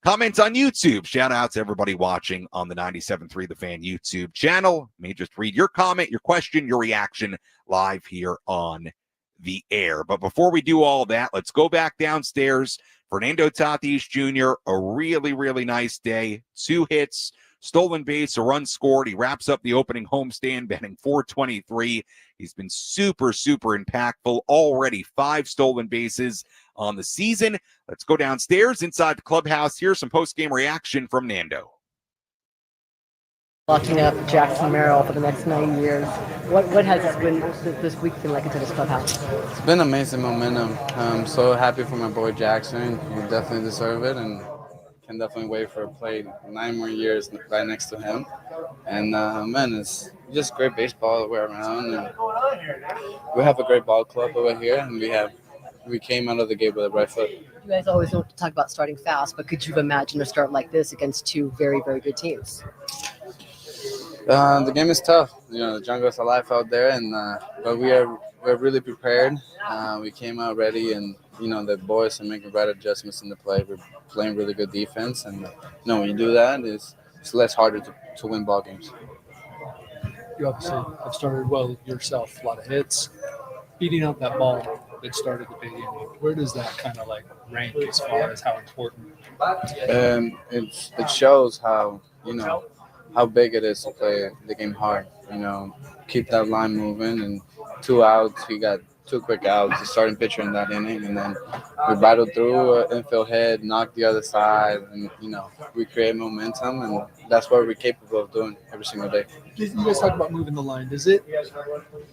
comment on YouTube. Shout out to everybody watching on the 97.3 The Fan YouTube channel. May just read your comment, your question, your reaction live here on the air. But before we do all that, let's go back downstairs. Fernando Tatis Jr., a really, really nice day. 2 hits, stolen base, a run scored. He wraps up the opening homestand, batting .423. He's been super, super impactful. Already 5 stolen bases on the season. Let's go downstairs inside the clubhouse. Here's some post-game reaction from Nando. Locking up Jackson Merrill for the next 9 years. What has this week been like into this clubhouse? It's been amazing momentum. I'm so happy for my boy Jackson. He definitely deserves it, and can definitely wait for a play 9 more years right next to him. And man, it's just great baseball all the way around. And we have a great ball club over here, and we came out of the gate with a right foot. You guys always don't talk about starting fast, but could you imagine a start like this against 2 very, very good teams? The game is tough. You know, the jungle's alive out there, and but we're really prepared. We came out ready, and you know the boys are making right adjustments in the play. We're playing really good defense, and you know when you do that, it's less harder to win ball games. You obviously have started well yourself. A lot of hits, beating out that ball that started the big inning. Where does that kind of like rank as far as how important? It shows how how big it is to play the game hard. You know, keep that line moving, and 2 outs. He got 2 quick outs, the starting pitcher in that inning, and then we battled through an infield hit, knocked the other side, and you know we create momentum, and that's what we're capable of doing every single day. You guys talk about moving the line. Does it?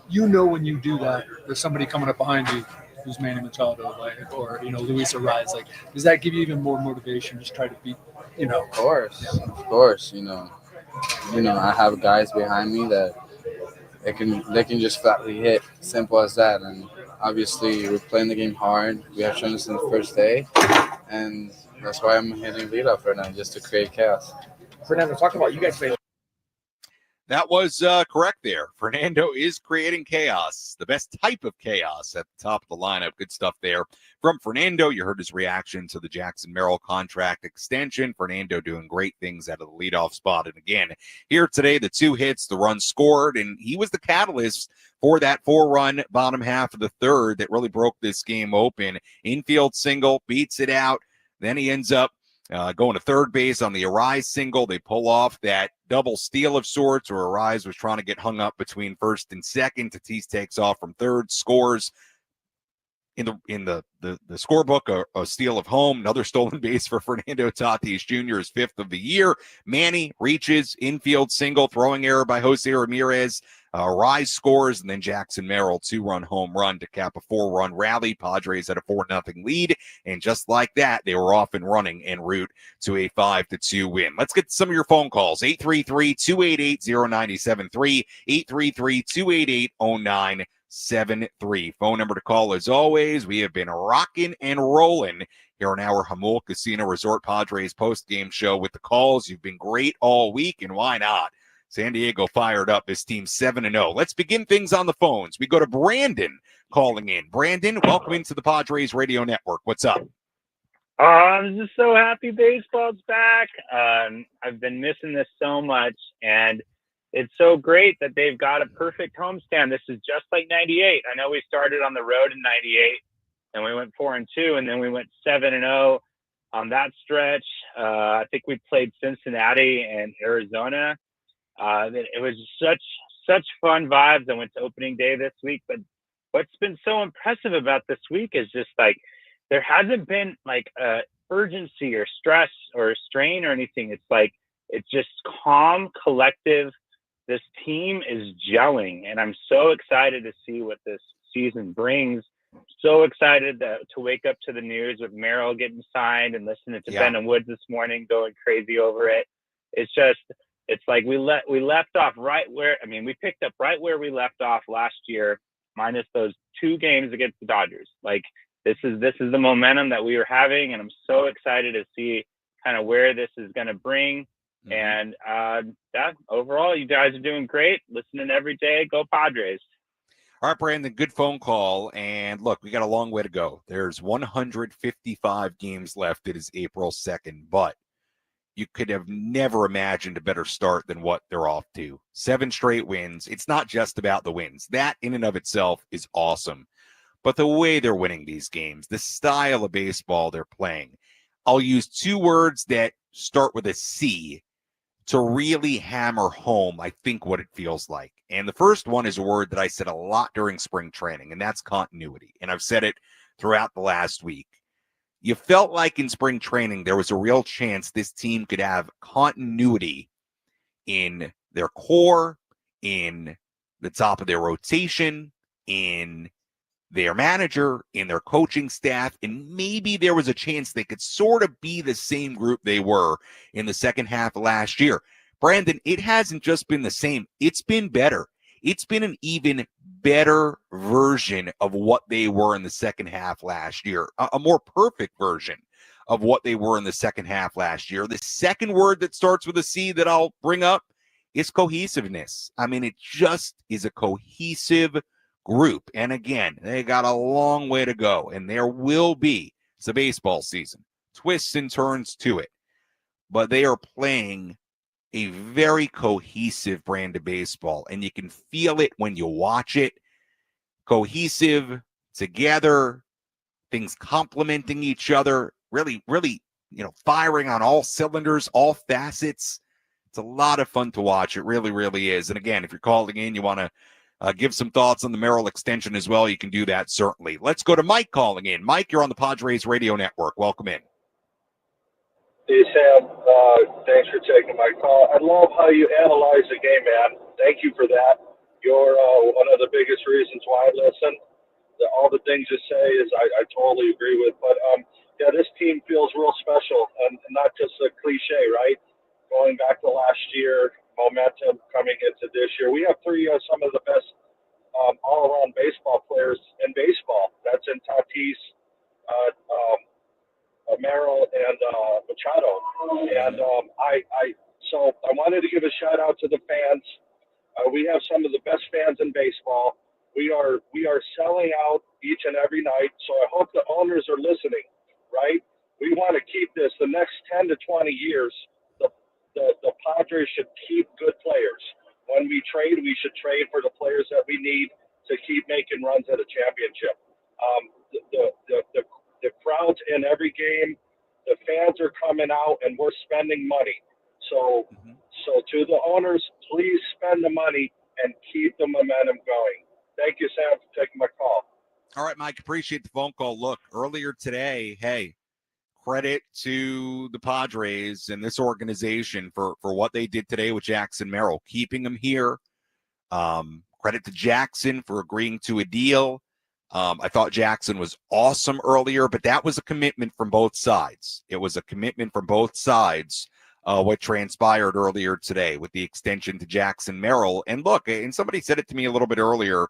You know when you do that, there's somebody coming up behind you who's Manny Machado, like, or Luis Arraez. Like, does that give you even more motivation? Just try to beat, Of course. I have guys behind me that they can just flatly hit. Simple as that. And obviously, we're playing the game hard. We have shown this in the first day, and that's why I'm hitting leadoff right now, just to create chaos. Fernando, talk about you guys playing. That was correct there. Fernando is creating chaos, the best type of chaos at the top of the lineup. Good stuff there from Fernando. You heard his reaction to the Jackson Merrill contract extension. Fernando doing great things out of the leadoff spot. And again, here today, the 2 hits, the run scored, and he was the catalyst for that 4-run bottom half of the third that really broke this game open. Infield single, beats it out. Then he ends up going to third base on the Arraez single. They pull off that double steal of sorts, or Arraez was trying to get hung up between first and second. Tatis takes off from third, scores in the scorebook, a steal of home. Another stolen base for Fernando Tatis Jr., his 5th of the year. Manny reaches, infield single, throwing error by Jose Ramirez. Arraez scores, and then Jackson Merrill 2-run home run to cap a 4-run rally. Padres had a 4-0 lead, and just like that, they were off and running en route to a 5-2 win. Let's get some of your phone calls. 833-288-0973, 833-288-0973. Phone number to call as always. We have been rocking and rolling here on our Jamul Casino Resort Padres post-game show with the calls. You've been great all week, and why not? San Diego fired up. This team 7-0. Let's begin things on the phones. We go to Brandon calling in. Brandon, welcome into the Padres Radio Network. What's up? I'm just so happy baseball's back. I've been missing this so much, and it's so great that they've got a perfect homestand. This is just like 98. I know we started on the road in 98, and we went 4-2, and then we went 7-0 on that stretch. I think we played Cincinnati and Arizona. It was such fun vibes. I went to opening day this week, but what's been so impressive about this week is just like there hasn't been like urgency or stress or strain or anything. It's like it's just calm, collective. This team is gelling, and I'm so excited to see what this season brings. So excited to wake up to the news with Merrill getting signed and listening to Ben and Woods this morning, going crazy over it. It's like we left off right where, we picked up right where we left off last year, minus those 2 games against the Dodgers. Like this is the momentum that we were having, and I'm so excited to see kind of where this is going to bring. And overall, you guys are doing great. Listening every day. Go Padres. All right, Brandon, good phone call. And look, we got a long way to go. There's 155 games left. It is April 2nd, but you could have never imagined a better start than what they're off to. 7 straight wins. It's not just about the wins. That in and of itself is awesome. But the way they're winning these games, the style of baseball they're playing, I'll use 2 words that start with a C to really hammer home, I think, what it feels like. And the first one is a word that I said a lot during spring training, and that's continuity. And I've said it throughout the last week. You felt like in spring training there was a real chance this team could have continuity in their core, in the top of their rotation, in their manager, in their coaching staff, and maybe there was a chance they could sort of be the same group they were in the second half of last year. Brandon, it hasn't just been the same. It's been better. It's been an even better version of what they were in the second half last year, a more perfect version of what they were in the second half last year. The second word that starts with a C that I'll bring up is cohesiveness. It just is a cohesive group. And again, they got a long way to go, and there will be, it's a baseball season, twists and turns to it, but they are playing a very cohesive brand of baseball, and you can feel it when you watch it. Cohesive, together, things complementing each other, really, firing on all cylinders, all facets. It's a lot of fun to watch. It really, really is. And again, if you're calling in, you want to give some thoughts on the Merrill extension as well, you can do that, certainly. Let's go to Mike calling in. Mike, you're on the Padres Radio Network. Welcome in. Hey, Sam. Thanks for taking my call. I love how you analyze the game, man. Thank you for that. You're one of the biggest reasons why I listen. All the things you say is I totally agree with. But, this team feels real special, and not just a cliche, right? Going back to last year, momentum coming into this year. We have 3 some of the best all-around baseball players in baseball. That's in Tatis, Merrill, and Machado. And so I wanted to give a shout out to the fans. We have some of the best fans in baseball. We are selling out each and every night. So I hope the owners are listening, right? We want to keep this the next 10 to 20 years. The Padres should keep good players. When we trade, we should trade for the players that we need to keep making runs at a championship. The crowds in every game, the fans are coming out, and we're spending money. So to the owners, please spend the money and keep the momentum going. Thank you, Sam, for taking my call. All right, Mike, appreciate the phone call. Look, earlier today, credit to the Padres and this organization for what they did today with Jackson Merrill, keeping him here. Credit to Jackson for agreeing to a deal. I thought Jackson was awesome earlier, but that was a commitment from both sides. It was a commitment from both sides, what transpired earlier today with the extension to Jackson Merrill. And look, and somebody said it to me a little bit earlier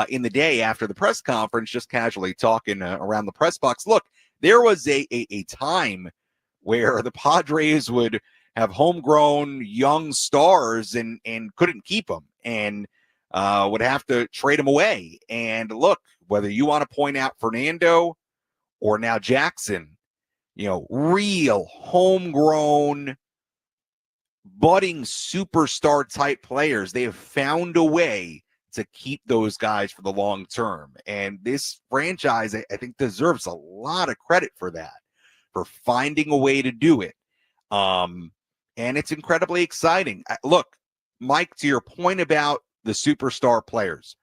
in the day after the press conference, just casually talking around the press box. Look, there was a time where the Padres would have homegrown young stars and couldn't keep them and would have to trade them away. And look, whether you want to point out Fernando or now Jackson, real homegrown, budding superstar type players. They have found a way to keep those guys for the long term. And this franchise, I think, deserves a lot of credit for that, for finding a way to do it. And it's incredibly exciting. Look, Mike, to your point about the superstar players,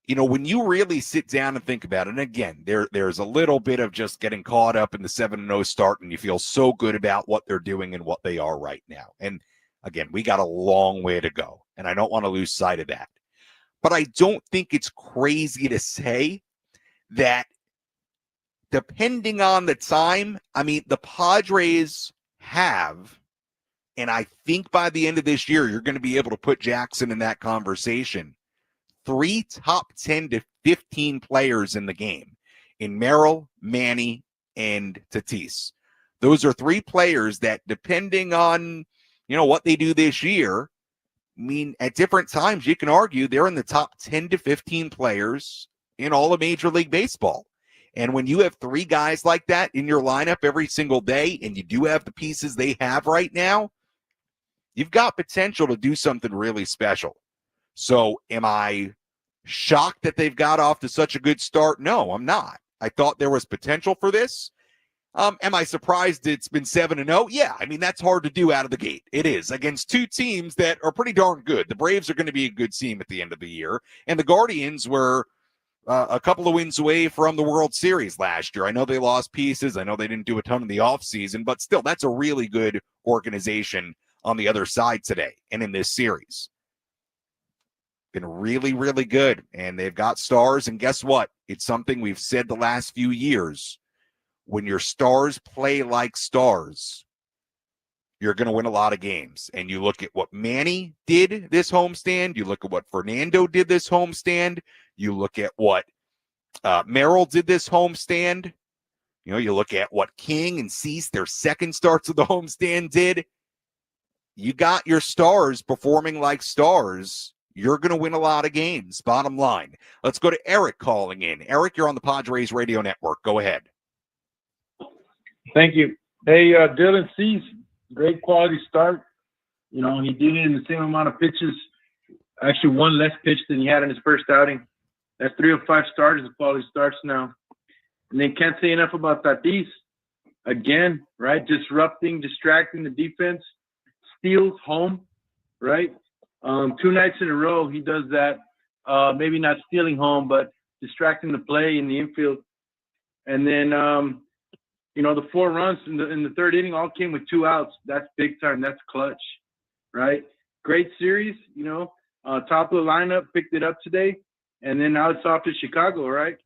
when you really sit down and think about it, and again, there's a little bit of just getting caught up in the 7-0 start, and you feel so good about what they're doing and what they are right now. And again, we got a long way to go, and I don't want to lose sight of that. But I don't think it's crazy to say that depending on the time, the Padres have, and I think by the end of this year, you're going to be able to put Jackson in that conversation, 3 top 10 to 15 players in the game in Merrill, Manny, and Tatis. Those are 3 players that, depending on, what they do this year, at different times, you can argue they're in the top 10 to 15 players in all of Major League Baseball. And when you have 3 guys like that in your lineup every single day, and you do have the pieces they have right now, you've got potential to do something really special. So am I shocked that they've got off to such a good start? No, I'm not. I thought there was potential for this. Am I surprised it's been 7-0? Yeah, that's hard to do out of the gate. It is, against 2 teams that are pretty darn good. The Braves are going to be a good team at the end of the year, and the Guardians were a couple of wins away from the World Series last year. I know they lost pieces. I know they didn't do a ton in the offseason, but still, that's a really good organization on the other side today and in this series. Been really, really good, and they've got stars, and guess what? It's something we've said the last few years. When your stars play like stars, you're going to win a lot of games. And you look at what Manny did this homestand. You look at what Fernando did this homestand. You look at what Merrill did this homestand. You look at what King and Cease, their second starts of the homestand, did. You got your stars performing like stars. You're going to win a lot of games, bottom line. Let's go to Eric calling in. Eric, you're on the Padres Radio Network. Go ahead. Thank you. Hey, Dylan Cease, great quality start. He did it in the same amount of pitches, actually 1 less pitch than he had in his first outing. That's 3 of 5 starters of quality starts now. And then can't say enough about Tatis. Again, right? Disrupting, distracting the defense. Steals home, right? 2 nights in a row he does that. Maybe not stealing home, but distracting the play in the infield. And then, the 4 runs in the third inning all came with 2 outs. That's big time. That's clutch, right? Great series, top of the lineup, picked it up today. And then now it's off to Chicago, right?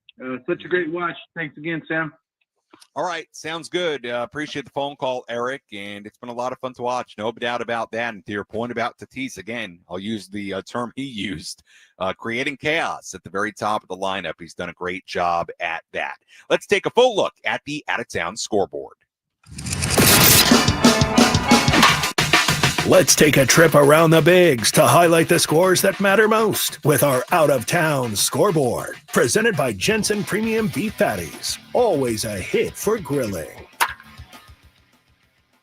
Such a great watch. Thanks again, Sam. All right. Sounds good. Appreciate the phone call, Eric. And it's been a lot of fun to watch. No doubt about that. And to your point about Tatis, again, I'll use the term he used, creating chaos at the very top of the lineup. He's done a great job at that. Let's take a full look at the out-of-town scoreboard. Let's take a trip around the bigs to highlight the scores that matter most with our out-of-town scoreboard. Presented by Jensen Premium Beef Patties. Always a hit for grilling.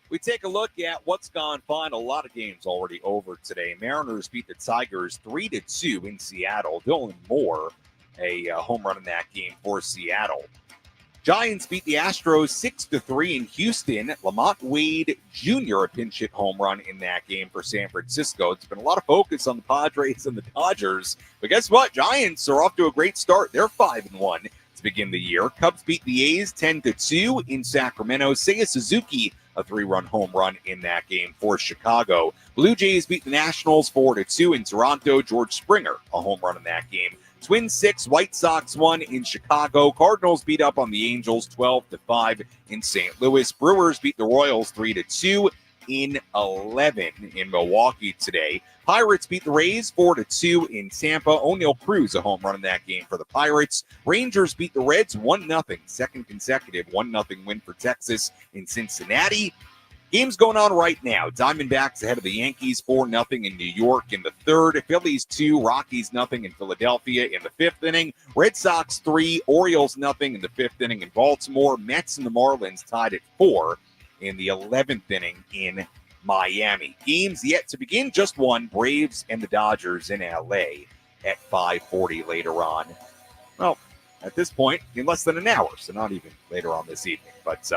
We take a look at what's gone fine. A lot of games already over today. Mariners beat the Tigers 3-2 in Seattle. Dylan Moore, a home run in that game for Seattle. Giants beat the Astros 6-3 in Houston. Lamont Wade Jr. a pinch hit home run in that game for San Francisco. It's been a lot of focus on the Padres and the Dodgers, but guess what? Giants are off to a great start. They're 5-1 to begin the year. Cubs beat the A's 10-2 in Sacramento. Seiya Suzuki a 3-run home run in that game for Chicago. Blue Jays beat the Nationals 4-2 in Toronto. George Springer a home run in that game. Twins 6, White Sox 1 in Chicago. Cardinals beat up on the Angels 12-5 in St. Louis. Brewers beat the Royals 3-2 in 11 in Milwaukee today. Pirates beat the Rays 4-2 in Tampa. O'Neal Cruz a home run in that game for the Pirates. Rangers beat the Reds 1-0. Second consecutive 1-0 win for Texas in Cincinnati. Games going on right now. Diamondbacks ahead of the Yankees 4-0 in New York in the third. Phillies 2, Rockies 0 in Philadelphia in the fifth inning. Red Sox 3, Orioles 0 in the fifth inning in Baltimore. Mets and the Marlins tied at 4 in the 11th inning in Miami. Games yet to begin, just one. Braves and the Dodgers in LA at 5:40 later on. Well, at this point, in less than an hour, so not even later on this evening, but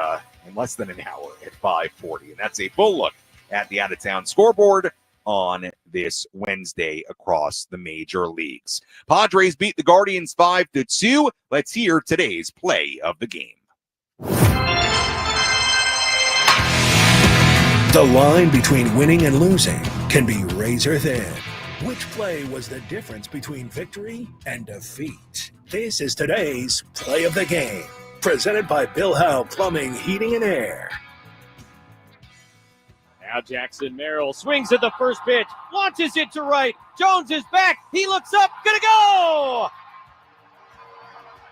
in less than an hour at 5:40. And that's a full look at the out-of-town scoreboard on this Wednesday across the major leagues. Padres beat the Guardians 5-2. Let's hear today's play of the game. The line between winning and losing can be razor thin. Which play was the difference between victory and defeat? This is today's play of the game, presented by Bill Howe Plumbing, Heating, and Air. Now Jackson Merrill swings at the first pitch, launches it to right. Jones is back. He looks up, gonna go!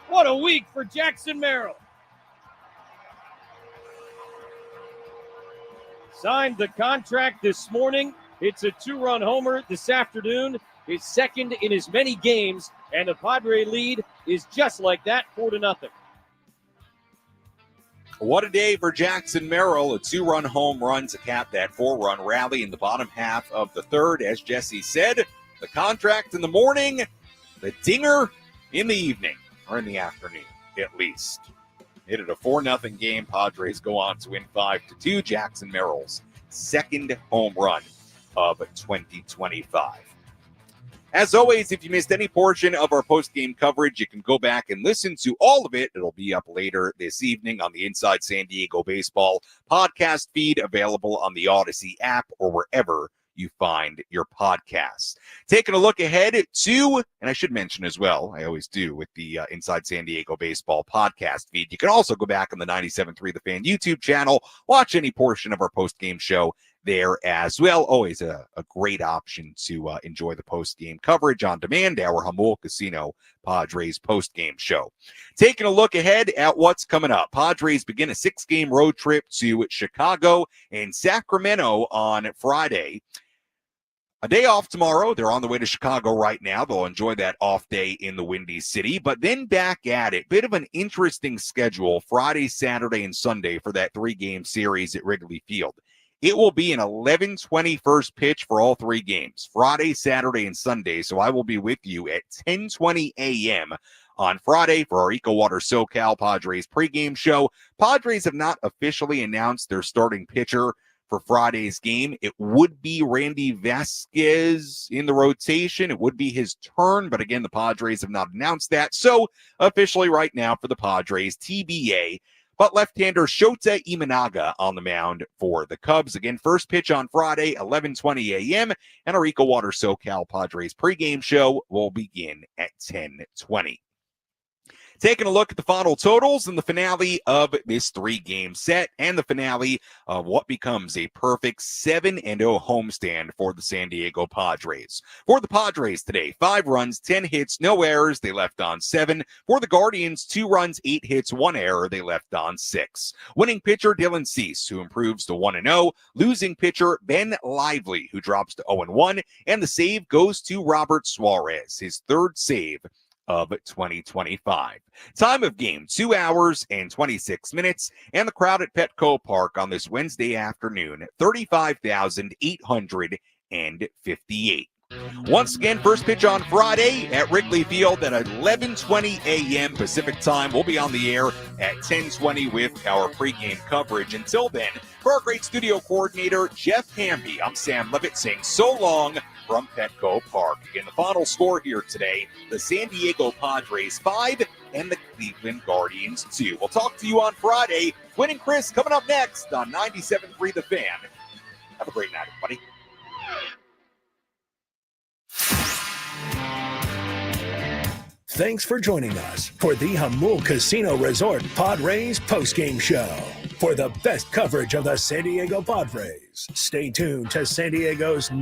What a week for Jackson Merrill. Signed the contract this morning. It's a 2-run homer this afternoon, his second in as many games, and the Padre lead is just like that, 4-0. What a day for Jackson Merrill. A 2-run home run to cap that 4-run rally in the bottom half of the third. As Jesse said, the contract in the morning, the dinger in the evening, or in the afternoon at least. Hit it a 4-0 game. Padres go on to win 5-2. Jackson Merrill's second home run of 2025. As always, if you missed any portion of our post-game coverage, you can go back and listen to all of it. It'll be up later this evening on the Inside San Diego Baseball podcast feed, available on the Odyssey app or wherever you find your podcasts. Taking a look ahead to, and I should mention as well, I always do with the Inside San Diego Baseball podcast feed, you can also go back on the 97.3 The Fan YouTube channel, watch any portion of our post-game show there as well. Always a great option to enjoy the post-game coverage on demand, our Jamul Casino Padres post-game show. Taking a look ahead at what's coming up. Padres begin a 6-game road trip to Chicago and Sacramento on Friday. A day off tomorrow. They're on the way to Chicago right now. They'll enjoy that off day in the Windy City, but then back at it. Bit of an interesting schedule, Friday, Saturday, and Sunday for that 3-game series at Wrigley Field. It will be an 11:20 first pitch for all 3 games, Friday, Saturday, and Sunday. So I will be with you at 10:20 a.m. on Friday for our EcoWater SoCal Padres pregame show. Padres have not officially announced their starting pitcher for Friday's game. It would be Randy Vasquez in the rotation. It would be his turn, but again, the Padres have not announced that. So officially right now for the Padres, TBA. But left-hander Shota Imanaga on the mound for the Cubs. Again, first pitch on Friday, 11:20 a.m. And our EcoWater SoCal Padres pregame show will begin at 10:20. Taking a look at the final totals and the finale of this 3-game set and the finale of what becomes a perfect 7-0 homestand for the San Diego Padres. For the Padres today, 5 runs, 10 hits, no errors. They left on 7. For the Guardians, 2 runs, 8 hits, 1 error. They left on 6. Winning pitcher Dylan Cease, who improves to 1-0. Losing pitcher Ben Lively, who drops to 0-1. And the save goes to Robert Suarez, his 3rd save of 2025. Time of game, 2 hours and 26 minutes, and the crowd at Petco Park on this Wednesday afternoon, 35,858. Once again, first pitch on Friday at Wrigley Field at 11:20 a.m. Pacific time. We'll be on the air at 10:20 with our pregame coverage. Until then, for our great studio coordinator, Jeff Hamby, I'm Sam Levitt saying so long from Petco Park. Again, the final score here today, the San Diego Padres 5 and the Cleveland Guardians 2. We'll talk to you on Friday. Winning Chris coming up next on 97.3 The Fan. Have a great night, everybody. Thanks for joining us for the Jamul Casino Resort Padres postgame show. For the best coverage of the San Diego Padres, stay tuned to San Diego's